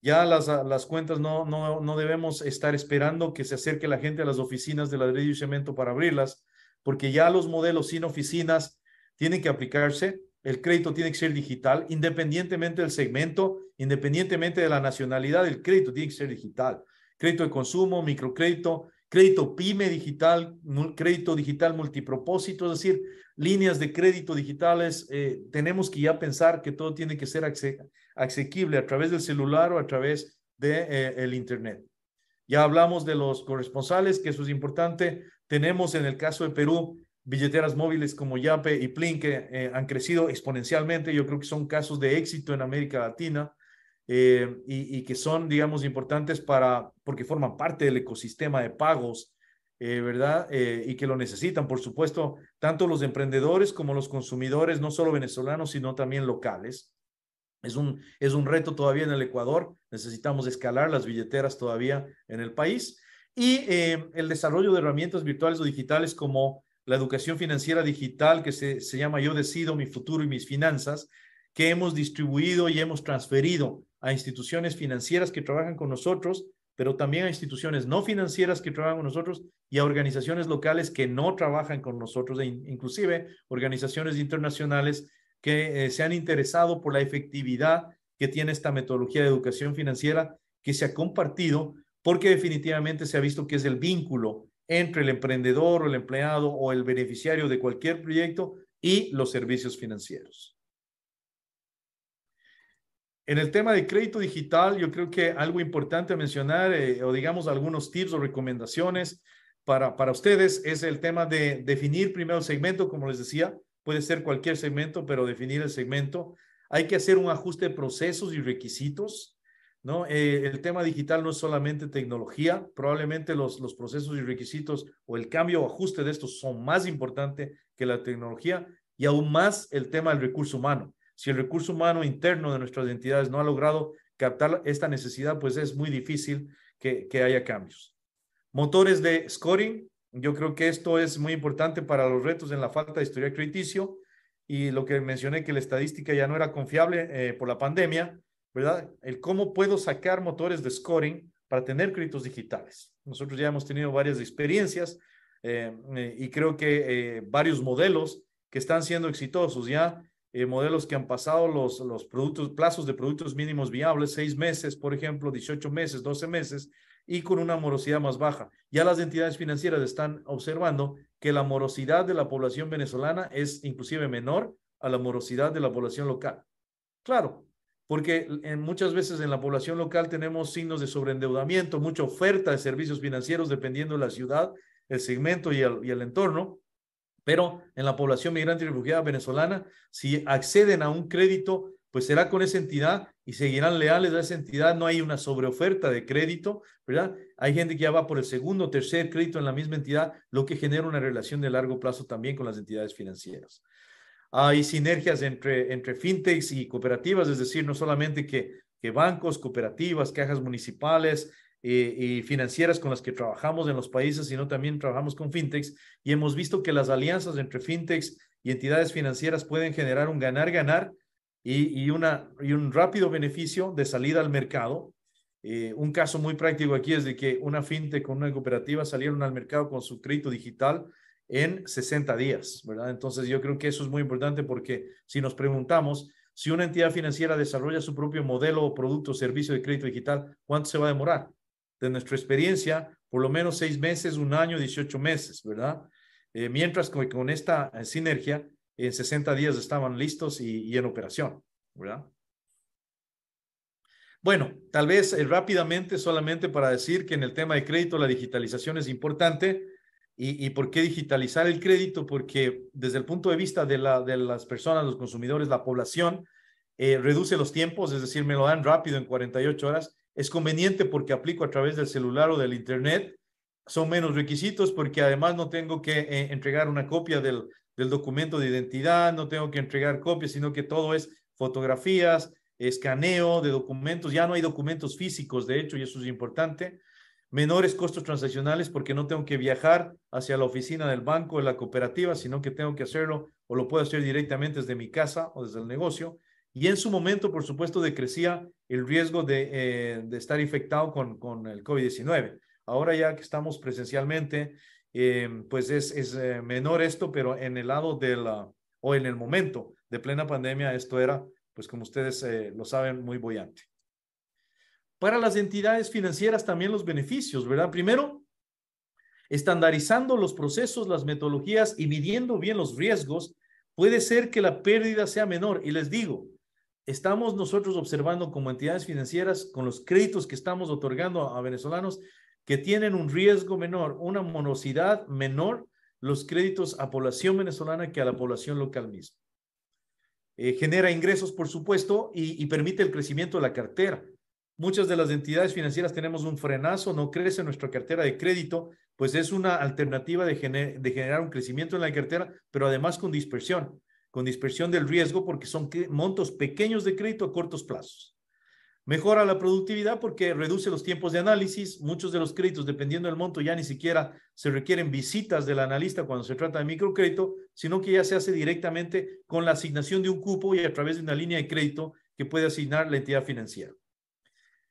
Ya las cuentas no debemos estar esperando que se acerque la gente a las oficinas de ladrillo y cemento para abrirlas, porque ya los modelos sin oficinas tienen que aplicarse. El crédito tiene que ser digital, independientemente del segmento, independientemente de la nacionalidad, el crédito tiene que ser digital. Crédito de consumo, microcrédito, crédito PYME digital, crédito digital multipropósito, es decir, líneas de crédito digitales. Tenemos que ya pensar que todo tiene que ser asequible a través del celular o a través del Internet. Ya hablamos de los corresponsales, que eso es importante. Tenemos en el caso de Perú billeteras móviles como Yape y Plin que han crecido exponencialmente. Yo creo que son casos de éxito en América Latina y que son, digamos, importantes porque forman parte del ecosistema de pagos, ¿verdad? Y que lo necesitan, por supuesto, tanto los emprendedores como los consumidores, no solo venezolanos, sino también locales. Es un reto todavía en el Ecuador. Necesitamos escalar las billeteras todavía en el país. Y el desarrollo de herramientas virtuales o digitales como la educación financiera digital, que se llama Yo Decido Mi Futuro y Mis Finanzas, que hemos distribuido y hemos transferido a instituciones financieras que trabajan con nosotros, pero también a instituciones no financieras que trabajan con nosotros y a organizaciones locales que no trabajan con nosotros, e inclusive organizaciones internacionales que se han interesado por la efectividad que tiene esta metodología de educación financiera que se ha compartido, porque definitivamente se ha visto que es el vínculo entre el emprendedor o el empleado o el beneficiario de cualquier proyecto y los servicios financieros. En el tema de crédito digital, yo creo que algo importante a mencionar, o digamos algunos tips o recomendaciones para ustedes, es el tema de definir primero el segmento, como les decía, puede ser cualquier segmento, pero definir el segmento. Hay que hacer un ajuste de procesos y requisitos, ¿no? El tema digital no es solamente tecnología, probablemente los procesos y requisitos o el cambio o ajuste de estos son más importantes que la tecnología y aún más el tema del recurso humano. Si el recurso humano interno de nuestras entidades no ha logrado captar esta necesidad, pues es muy difícil que haya cambios. Motores de scoring, yo creo que esto es muy importante para los retos en la falta de historial crediticio y lo que mencioné que la estadística ya no era confiable por la pandemia, ¿verdad? El cómo puedo sacar motores de scoring para tener créditos digitales. Nosotros ya hemos tenido varias experiencias y creo que varios modelos que están siendo exitosos ya. Modelos que han pasado los plazos de productos mínimos viables, 6 meses, por ejemplo, 18 meses, 12 meses, y con una morosidad más baja. Ya las entidades financieras están observando que la morosidad de la población venezolana es inclusive menor a la morosidad de la población local. Claro, porque muchas veces en la población local tenemos signos de sobreendeudamiento, mucha oferta de servicios financieros dependiendo de la ciudad, el segmento y el entorno. Pero en la población migrante y refugiada venezolana, si acceden a un crédito, pues será con esa entidad y seguirán leales a esa entidad. No hay una sobreoferta de crédito, ¿verdad? Hay gente que ya va por el segundo o tercer crédito en la misma entidad, lo que genera una relación de largo plazo también con las entidades financieras. Hay sinergias entre fintechs y cooperativas, es decir, no solamente que bancos, cooperativas, cajas municipales, y financieras con las que trabajamos en los países, sino también trabajamos con fintechs y hemos visto que las alianzas entre fintechs y entidades financieras pueden generar un ganar-ganar y un rápido beneficio de salida al mercado. Un caso muy práctico aquí es de que una fintech con una cooperativa salieron al mercado con su crédito digital en 60 días, ¿verdad? Entonces yo creo que eso es muy importante porque si nos preguntamos si una entidad financiera desarrolla su propio modelo o producto o servicio de crédito digital, ¿cuánto se va a demorar? De nuestra experiencia, por lo menos 6 meses, 1 año, 18 meses, ¿verdad? Mientras que con esta sinergia, en 60 días estaban listos y en operación, ¿verdad? Bueno, tal vez rápidamente, solamente para decir que en el tema de crédito la digitalización es importante. ¿Y por qué digitalizar el crédito? Porque desde el punto de vista de las personas, los consumidores, la población, reduce los tiempos, es decir, me lo dan rápido en 48 horas. Es conveniente porque aplico a través del celular o del internet. Son menos requisitos porque además no tengo que entregar una copia del documento de identidad, no tengo que entregar copias, sino que todo es fotografías, escaneo de documentos. Ya no hay documentos físicos, de hecho, y eso es importante. Menores costos transaccionales porque no tengo que viajar hacia la oficina del banco o de la cooperativa, sino que tengo que hacerlo o lo puedo hacer directamente desde mi casa o desde el negocio. Y en su momento, por supuesto, decrecía el riesgo de estar infectado con el COVID-19. Ahora ya que estamos presencialmente, pues es menor esto, pero en el lado o en el momento de plena pandemia, esto era, pues como ustedes lo saben, muy boyante. Para las entidades financieras también los beneficios, ¿verdad? Primero, estandarizando los procesos, las metodologías y midiendo bien los riesgos, puede ser que la pérdida sea menor. Y les digo, estamos nosotros observando como entidades financieras con los créditos que estamos otorgando a venezolanos que tienen un riesgo menor, una morosidad menor, los créditos a población venezolana que a la población local misma. Genera ingresos, por supuesto, y permite el crecimiento de la cartera. Muchas de las entidades financieras tenemos un frenazo, no crece nuestra cartera de crédito, pues es una alternativa de generar un crecimiento en la cartera, pero además con dispersión. con dispersión del riesgo porque son montos pequeños de crédito a cortos plazos. Mejora la productividad porque reduce los tiempos de análisis. Muchos de los créditos, dependiendo del monto, ya ni siquiera se requieren visitas del analista cuando se trata de microcrédito, sino que ya se hace directamente con la asignación de un cupo y a través de una línea de crédito que puede asignar la entidad financiera.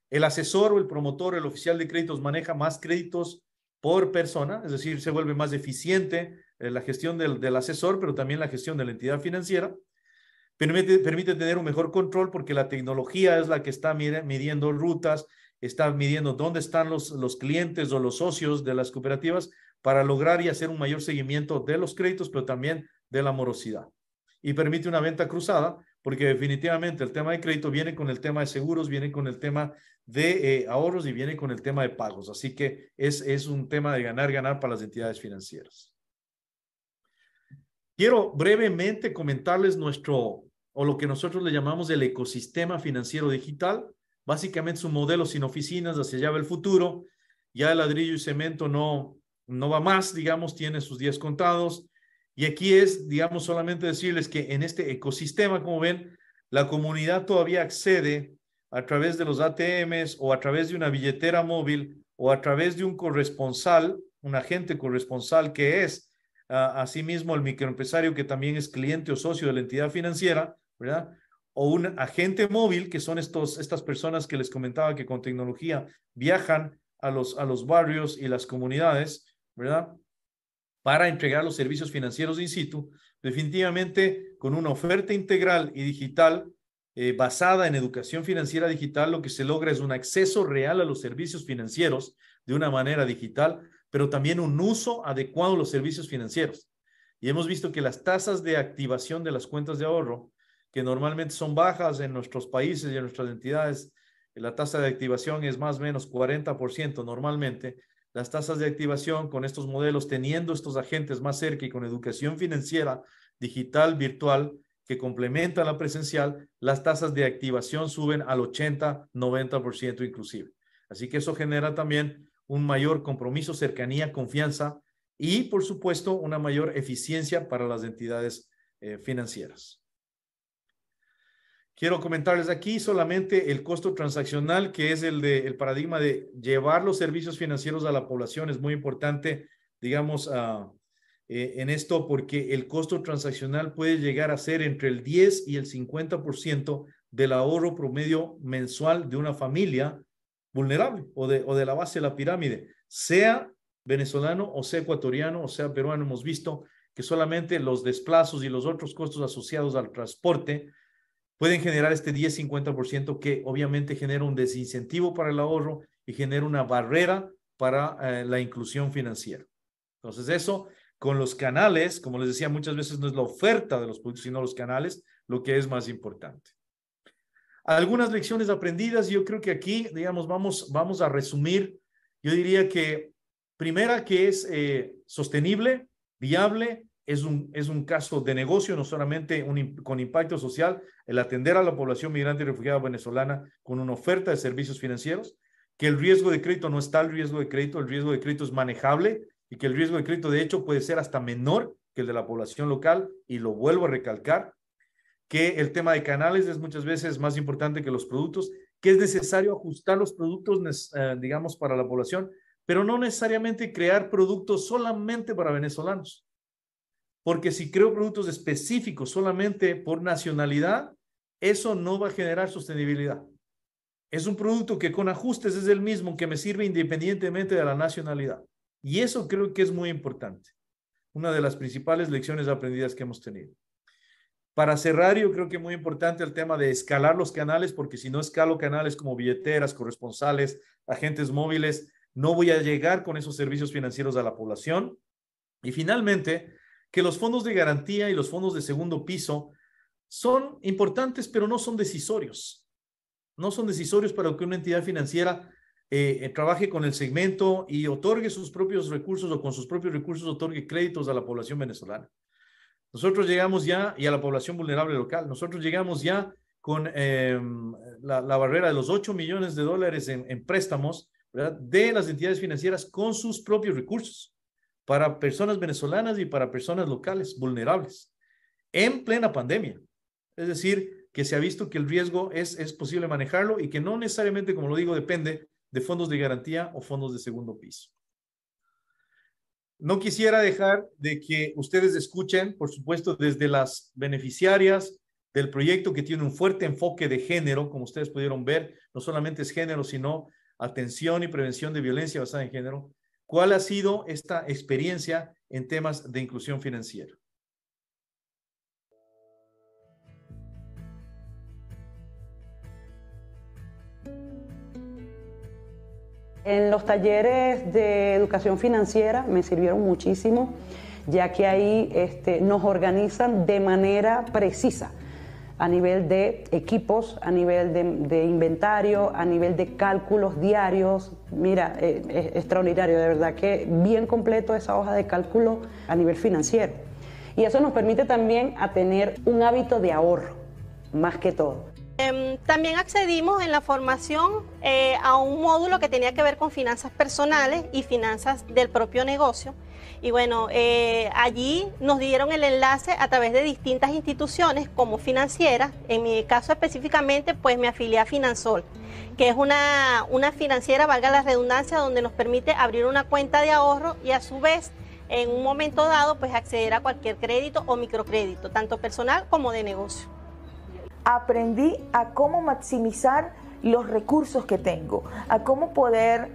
El asesor o el promotor, el oficial de créditos maneja más créditos por persona, es decir, se vuelve más eficiente la gestión del asesor, pero también la gestión de la entidad financiera. Permite tener un mejor control porque la tecnología es la que está midiendo rutas, está midiendo dónde están los clientes o los socios de las cooperativas para lograr y hacer un mayor seguimiento de los créditos, pero también de la morosidad. Y permite una venta cruzada porque definitivamente el tema de crédito viene con el tema de seguros, viene con el tema de ahorros y viene con el tema de pagos. Así que es un tema de ganar para las entidades financieras. Quiero brevemente comentarles o lo que nosotros le llamamos el ecosistema financiero digital. Básicamente es un modelo sin oficinas, hacia allá va el futuro. Ya el ladrillo y cemento no va más, digamos, tiene sus días contados. Y aquí es, digamos, solamente decirles que en este ecosistema, como ven, la comunidad todavía accede a través de los ATMs o a través de una billetera móvil o a través de un corresponsal, un agente corresponsal que es asimismo el microempresario que también es cliente o socio de la entidad financiera, ¿verdad? O un agente móvil, que son estas personas que les comentaba que con tecnología viajan a los barrios y las comunidades, ¿verdad? Para entregar los servicios financieros in situ, definitivamente con una oferta integral y digital basada en educación financiera digital, lo que se logra es un acceso real a los servicios financieros de una manera digital, pero también un uso adecuado de los servicios financieros. Y hemos visto que las tasas de activación de las cuentas de ahorro, que normalmente son bajas en nuestros países y en nuestras entidades, la tasa de activación es más o menos 40% normalmente. Las tasas de activación con estos modelos, teniendo estos agentes más cerca y con educación financiera digital, virtual, que complementa la presencial, las tasas de activación suben al 80-90% inclusive. Así que eso genera también un mayor compromiso, cercanía, confianza y, por supuesto, una mayor eficiencia para las entidades financieras. Quiero comentarles aquí solamente el costo transaccional, que es el paradigma de llevar los servicios financieros a la población. Es muy importante, digamos, en esto, porque el costo transaccional puede llegar a ser entre el 10 y el 50% del ahorro promedio mensual de una familia vulnerable o de la base de la pirámide, sea venezolano o sea ecuatoriano o sea peruano. Hemos visto que solamente los desplazos y los otros costos asociados al transporte pueden generar este 10-50% que obviamente genera un desincentivo para el ahorro y genera una barrera para la inclusión financiera. Entonces eso, con los canales, como les decía, muchas veces no es la oferta de los productos, sino los canales, lo que es más importante. Algunas lecciones aprendidas, yo creo que aquí, digamos, vamos a resumir. Yo diría que primera, que es sostenible, viable, es un caso de negocio, no solamente con impacto social, el atender a la población migrante y refugiada venezolana con una oferta de servicios financieros, que el riesgo de crédito no está el riesgo de crédito es manejable y que el riesgo de crédito de hecho puede ser hasta menor que el de la población local, y lo vuelvo a recalcar, que el tema de canales es muchas veces más importante que los productos, que es necesario ajustar los productos, digamos, para la población, pero no necesariamente crear productos solamente para venezolanos. Porque si creo productos específicos solamente por nacionalidad, eso no va a generar sostenibilidad. Es un producto que con ajustes es el mismo, que me sirve independientemente de la nacionalidad. Y eso creo que es muy importante. Una de las principales lecciones aprendidas que hemos tenido. Para cerrar, yo creo que es muy importante el tema de escalar los canales, porque si no escalo canales como billeteras, corresponsales, agentes móviles, no voy a llegar con esos servicios financieros a la población. Y finalmente, que los fondos de garantía y los fondos de segundo piso son importantes, pero no son decisorios. No son decisorios para que una entidad financiera trabaje con el segmento y otorgue sus propios recursos, o con sus propios recursos otorgue créditos a la población venezolana. Nosotros llegamos ya, y a la población vulnerable local, nosotros llegamos ya con la barrera de los $8 millones en préstamos, ¿verdad?, de las entidades financieras con sus propios recursos para personas venezolanas y para personas locales vulnerables. en plena pandemia. Es decir, que se ha visto que el riesgo es posible manejarlo y que no necesariamente, como lo digo, depende de fondos de garantía o fondos de segundo piso. No quisiera dejar de que ustedes escuchen, por supuesto, desde las beneficiarias del proyecto, que tiene un fuerte enfoque de género, como ustedes pudieron ver, no solamente es género, sino atención y prevención de violencia basada en género. ¿Cuál ha sido esta experiencia en temas de inclusión financiera? En los talleres de educación financiera me sirvieron muchísimo, ya que ahí nos organizan de manera precisa a nivel de equipos, a nivel de inventario, a nivel de cálculos diarios. Mira, es extraordinario, de verdad que bien completo esa hoja de cálculo a nivel financiero. Y eso nos permite también a tener un hábito de ahorro, más que todo. También accedimos en la formación a un módulo que tenía que ver con finanzas personales y finanzas del propio negocio. Y bueno, allí nos dieron el enlace a través de distintas instituciones como financieras. En mi caso específicamente, pues me afilié a Finansol, que es una financiera, valga la redundancia, donde nos permite abrir una cuenta de ahorro y a su vez, en un momento dado, pues acceder a cualquier crédito o microcrédito, tanto personal como de negocio. Aprendí a cómo maximizar los recursos que tengo, a cómo poder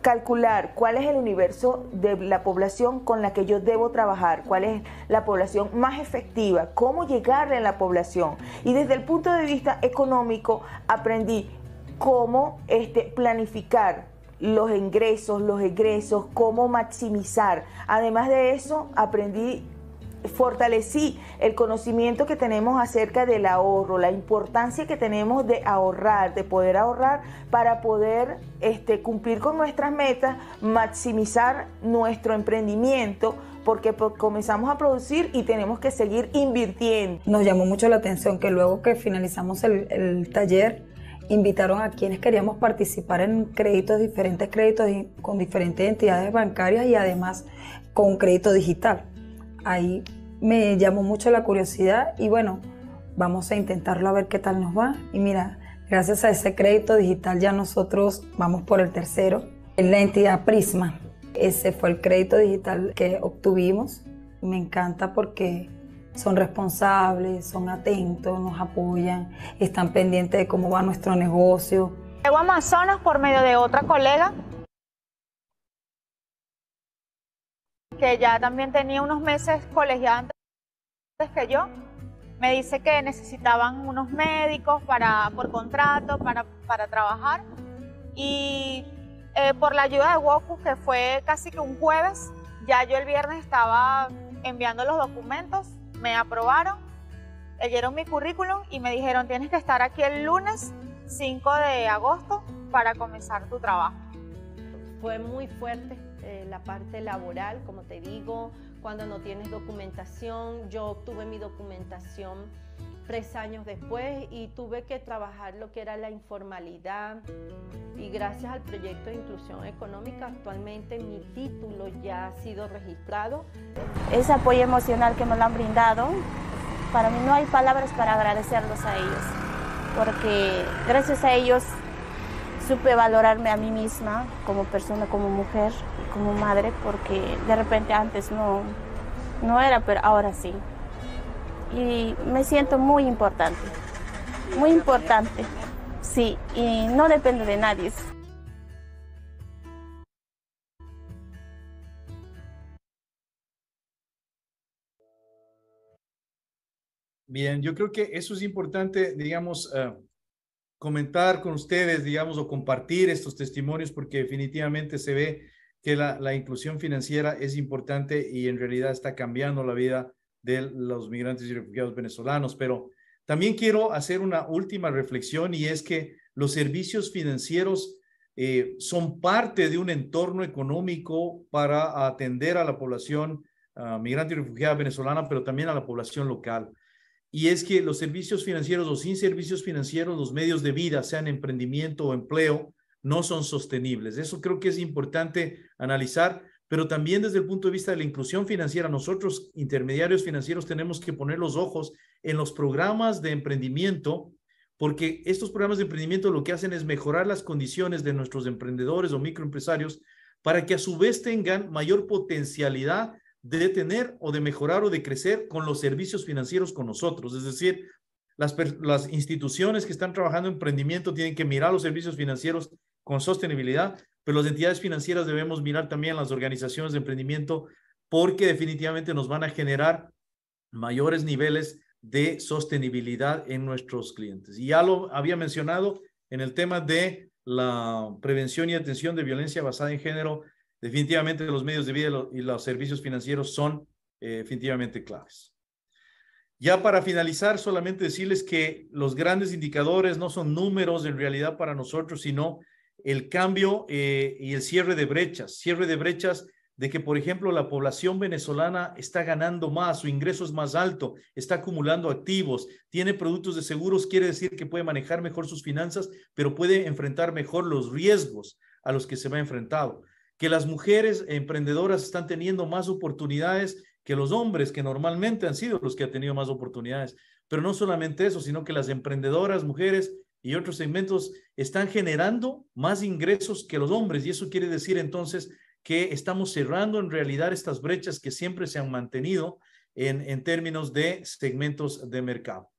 calcular cuál es el universo de la población con la que yo debo trabajar, cuál es la población más efectiva, cómo llegarle a la población. Y desde el punto de vista económico aprendí cómo planificar los ingresos, los egresos, cómo maximizar. Además de eso, fortalecí el conocimiento que tenemos acerca del ahorro, la importancia que tenemos de ahorrar, de poder ahorrar para poder cumplir con nuestras metas, maximizar nuestro emprendimiento, porque comenzamos a producir y tenemos que seguir invirtiendo. Nos llamó mucho la atención que luego que finalizamos el taller, invitaron a quienes queríamos participar en créditos, diferentes créditos con diferentes entidades bancarias y además con un crédito digital. Ahí me llamó mucho la curiosidad y bueno, vamos a intentarlo a ver qué tal nos va. Y mira, gracias a ese crédito digital ya nosotros vamos por el tercero. En la entidad Prisma, ese fue el crédito digital que obtuvimos. Me encanta porque son responsables, son atentos, nos apoyan, están pendientes de cómo va nuestro negocio. Llego a Amazonas por medio de otra colega que ya también tenía unos meses colegiada antes que yo. Me dice que necesitaban unos médicos por contrato para trabajar y por la ayuda de Woku, que fue casi que un jueves, ya yo el viernes estaba enviando los documentos, me aprobaron, leyeron mi currículum y me dijeron tienes que estar aquí el lunes 5 de agosto para comenzar tu trabajo. Fue muy fuerte la parte laboral, como te digo, cuando no tienes documentación. Yo obtuve mi documentación 3 años después y tuve que trabajar lo que era la informalidad, y gracias al proyecto de inclusión económica actualmente mi título ya ha sido registrado. Ese apoyo emocional que me lo han brindado, para mí no hay palabras para agradecerlos a ellos, porque gracias a ellos supe valorarme a mí misma como persona, como mujer, como madre, porque de repente antes no era, pero ahora sí. Y me siento muy importante, sí, y no depende de nadie. Bien, yo creo que eso es importante, digamos, comentar con ustedes, digamos, o compartir estos testimonios, porque definitivamente se ve que la inclusión financiera es importante y en realidad está cambiando la vida de los migrantes y refugiados venezolanos. Pero también quiero hacer una última reflexión, y es que los servicios financieros son parte de un entorno económico para atender a la población migrante y refugiada venezolana, pero también a la población local. Y es que los servicios financieros o sin servicios financieros, los medios de vida, sean emprendimiento o empleo, no son sostenibles. Eso creo que es importante analizar, pero también desde el punto de vista de la inclusión financiera, nosotros, intermediarios financieros, tenemos que poner los ojos en los programas de emprendimiento, porque estos programas de emprendimiento lo que hacen es mejorar las condiciones de nuestros emprendedores o microempresarios para que a su vez tengan mayor potencialidad de tener o de mejorar o de crecer con los servicios financieros con nosotros. Es decir, las instituciones que están trabajando en emprendimiento tienen que mirar los servicios financieros con sostenibilidad, pero las entidades financieras debemos mirar también las organizaciones de emprendimiento porque definitivamente nos van a generar mayores niveles de sostenibilidad en nuestros clientes. Y ya lo había mencionado en el tema de la prevención y atención de violencia basada en género. Definitivamente los medios de vida y los servicios financieros son definitivamente claves. Ya para finalizar, solamente decirles que los grandes indicadores no son números en realidad para nosotros, sino el cambio y el cierre de brechas de que, por ejemplo, la población venezolana está ganando más, su ingreso es más alto, está acumulando activos, tiene productos de seguros, quiere decir que puede manejar mejor sus finanzas, pero puede enfrentar mejor los riesgos a los que se va enfrentado. Que las mujeres emprendedoras están teniendo más oportunidades que los hombres, que normalmente han sido los que han tenido más oportunidades. Pero no solamente eso, sino que las emprendedoras, mujeres y otros segmentos están generando más ingresos que los hombres. Y eso quiere decir entonces que estamos cerrando en realidad estas brechas que siempre se han mantenido en términos de segmentos de mercado.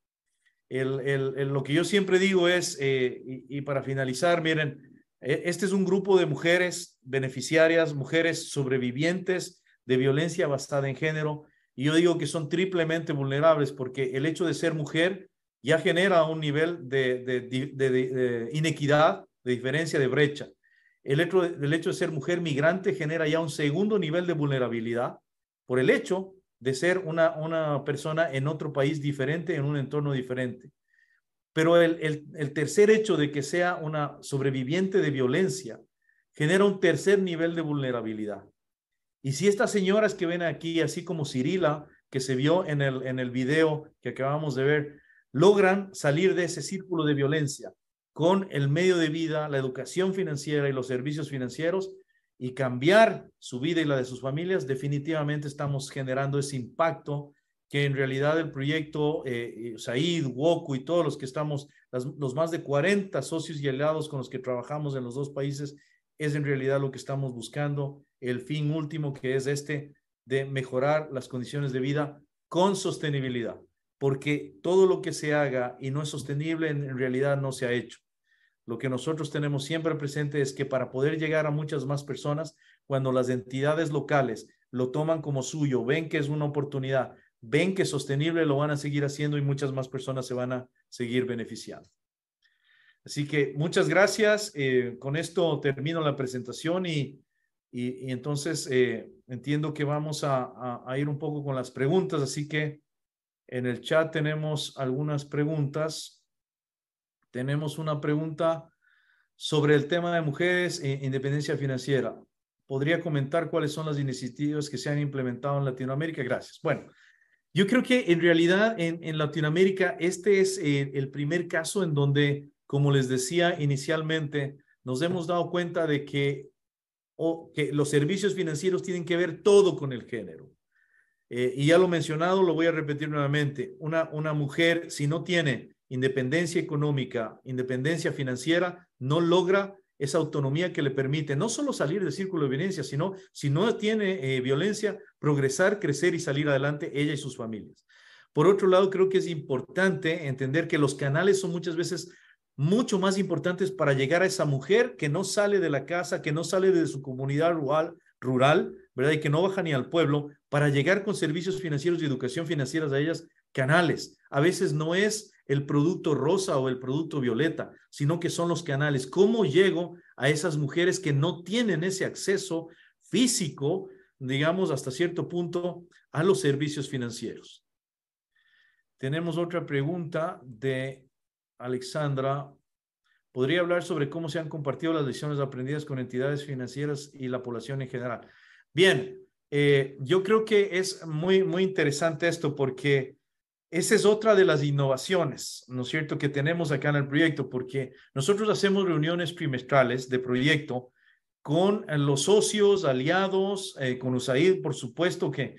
Lo que yo siempre digo es, y para finalizar, miren, este es un grupo de mujeres beneficiarias, mujeres sobrevivientes de violencia basada en género, y yo digo que son triplemente vulnerables porque el hecho de ser mujer ya genera un nivel de inequidad, de diferencia, de brecha. El hecho de ser mujer migrante genera ya un segundo nivel de vulnerabilidad por el hecho de ser una persona en otro país diferente, en un entorno diferente. Pero el tercer hecho de que sea una sobreviviente de violencia genera un tercer nivel de vulnerabilidad. Y si estas señoras que ven aquí, así como Cirila, que se vio en el video que acabamos de ver, logran salir de ese círculo de violencia con el medio de vida, la educación financiera y los servicios financieros y cambiar su vida y la de sus familias, definitivamente estamos generando ese impacto que en realidad el proyecto Said, Woku y todos los que estamos, los más de 40 socios y aliados con los que trabajamos en los dos países, es en realidad lo que estamos buscando, el fin último que es de mejorar las condiciones de vida con sostenibilidad, porque todo lo que se haga y no es sostenible en realidad no se ha hecho. Lo que nosotros tenemos siempre presente es que para poder llegar a muchas más personas, cuando las entidades locales lo toman como suyo, ven que es una oportunidad, ven que es sostenible, lo van a seguir haciendo y muchas más personas se van a seguir beneficiando. Así que muchas gracias. Con esto termino la presentación y entonces entiendo que vamos a ir un poco con las preguntas. Así que en el chat tenemos algunas preguntas. Tenemos una pregunta sobre el tema de mujeres e independencia financiera. ¿Podría comentar cuáles son las iniciativas que se han implementado en Latinoamérica? Gracias. Bueno, yo creo que en realidad en Latinoamérica este es el primer caso en donde, como les decía inicialmente, nos hemos dado cuenta de que los servicios financieros tienen que ver todo con el género. Y ya lo he mencionado, lo voy a repetir nuevamente. Una mujer, si no tiene independencia económica, independencia financiera, no logra esa autonomía que le permite no solo salir del círculo de violencia, sino, si no tiene violencia, progresar, crecer y salir adelante ella y sus familias. Por otro lado, creo que es importante entender que los canales son muchas veces mucho más importantes para llegar a esa mujer que no sale de la casa, que no sale de su comunidad rural, ¿verdad? Y que no baja ni al pueblo, para llegar con servicios financieros y educación financiera a ellas, canales. A veces no es el producto rosa o el producto violeta, sino que son los canales. ¿Cómo llego a esas mujeres que no tienen ese acceso físico, digamos, hasta cierto punto, a los servicios financieros? Tenemos otra pregunta de Alexandra. ¿Podría hablar sobre cómo se han compartido las lecciones aprendidas con entidades financieras y la población en general? Bien, yo creo que es muy interesante esto porque esa es otra de las innovaciones, ¿no es cierto?, que tenemos acá en el proyecto, porque nosotros hacemos reuniones trimestrales de proyecto con los socios, aliados, con USAID, por supuesto que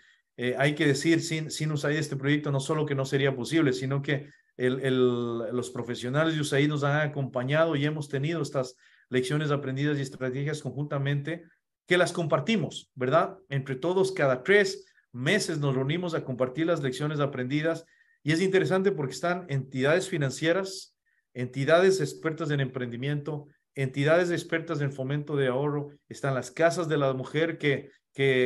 hay que decir, sin USAID este proyecto no solo que no sería posible, sino que los profesionales de USAID nos han acompañado y hemos tenido estas lecciones aprendidas y estrategias conjuntamente que las compartimos, ¿verdad? Entre todos, cada 3 meses nos reunimos a compartir las lecciones aprendidas y es interesante porque están entidades financieras, entidades expertas en emprendimiento, entidades expertas en fomento de ahorro, están las casas de la mujer que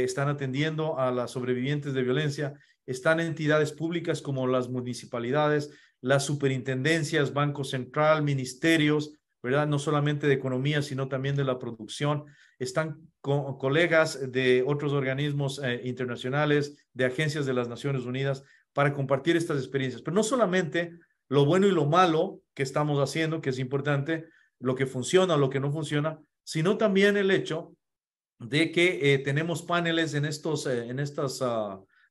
están atendiendo a las sobrevivientes de violencia, están entidades públicas como las municipalidades, las superintendencias, Banco Central, ministerios, ¿verdad? No solamente de economía, sino también de la producción. Están colegas de otros organismos internacionales, de agencias de las Naciones Unidas, para compartir estas experiencias. Pero no solamente lo bueno y lo malo que estamos haciendo, que es importante, lo que funciona, lo que no funciona, sino también el hecho de que tenemos paneles en estas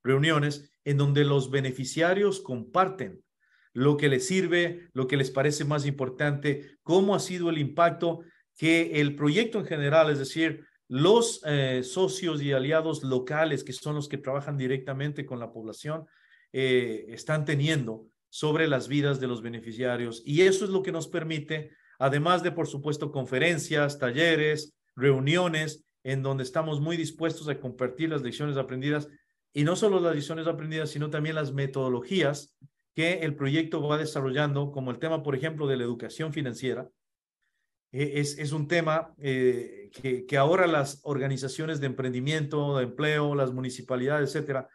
reuniones en donde los beneficiarios comparten lo que les sirve, lo que les parece más importante, cómo ha sido el impacto que el proyecto en general, es decir, los socios y aliados locales, que son los que trabajan directamente con la población, están teniendo sobre las vidas de los beneficiarios. Y eso es lo que nos permite, además de, por supuesto, conferencias, talleres, reuniones, en donde estamos muy dispuestos a compartir las lecciones aprendidas, y no solo las lecciones aprendidas, sino también las metodologías que el proyecto va desarrollando, como el tema, por ejemplo, de la educación financiera. Es un tema que ahora las organizaciones de emprendimiento, de empleo, las municipalidades, etcétera,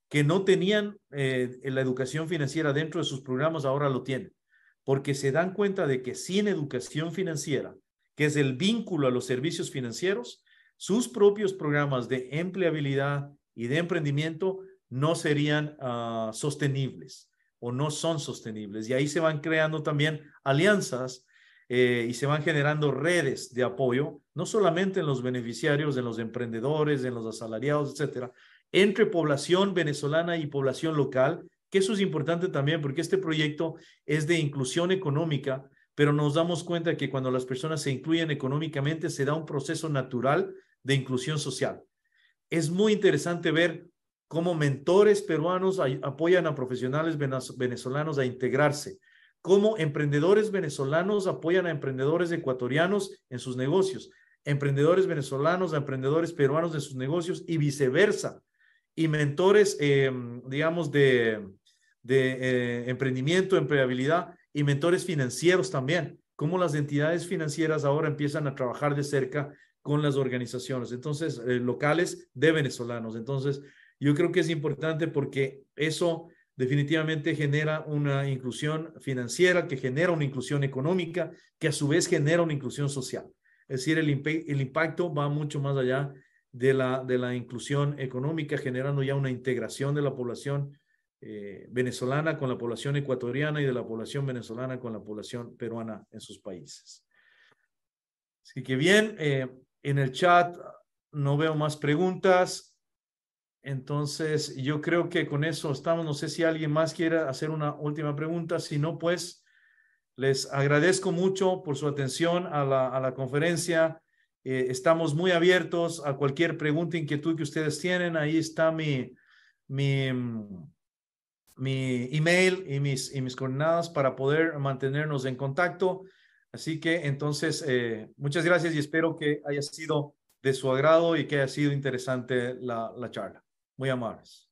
que no tenían la educación financiera dentro de sus programas, ahora lo tienen, porque se dan cuenta de que sin educación financiera, que es el vínculo a los servicios financieros, sus propios programas de empleabilidad y de emprendimiento no serían sostenibles o no son sostenibles. Y ahí se van creando también alianzas y se van generando redes de apoyo, no solamente en los beneficiarios, en los emprendedores, en los asalariados, etcétera, entre población venezolana y población local, que eso es importante también porque este proyecto es de inclusión económica, pero nos damos cuenta que cuando las personas se incluyen económicamente se da un proceso natural de inclusión social. Es muy interesante ver cómo mentores peruanos apoyan a profesionales venezolanos a integrarse, cómo emprendedores venezolanos apoyan a emprendedores ecuatorianos en sus negocios, emprendedores venezolanos a emprendedores peruanos en sus negocios y viceversa, y mentores, digamos, de emprendimiento, empleabilidad y mentores financieros también, cómo las entidades financieras ahora empiezan a trabajar de cerca con las organizaciones, entonces, locales de venezolanos. Entonces, yo creo que es importante porque eso definitivamente genera una inclusión financiera, que genera una inclusión económica, que a su vez genera una inclusión social. Es decir, el impacto va mucho más allá de la inclusión económica, generando ya una integración de la población venezolana con la población ecuatoriana y de la población venezolana con la población peruana en sus países. Así que bien, en el chat no veo más preguntas. Entonces, yo creo que con eso estamos. No sé si alguien más quiere hacer una última pregunta. Si no, pues les agradezco mucho por su atención a la conferencia. Estamos muy abiertos a cualquier pregunta, inquietud que ustedes tienen. Ahí está mi email y mis coordenadas para poder mantenernos en contacto. Así que entonces, muchas gracias y espero que haya sido de su agrado y que haya sido interesante la charla. Muy amables.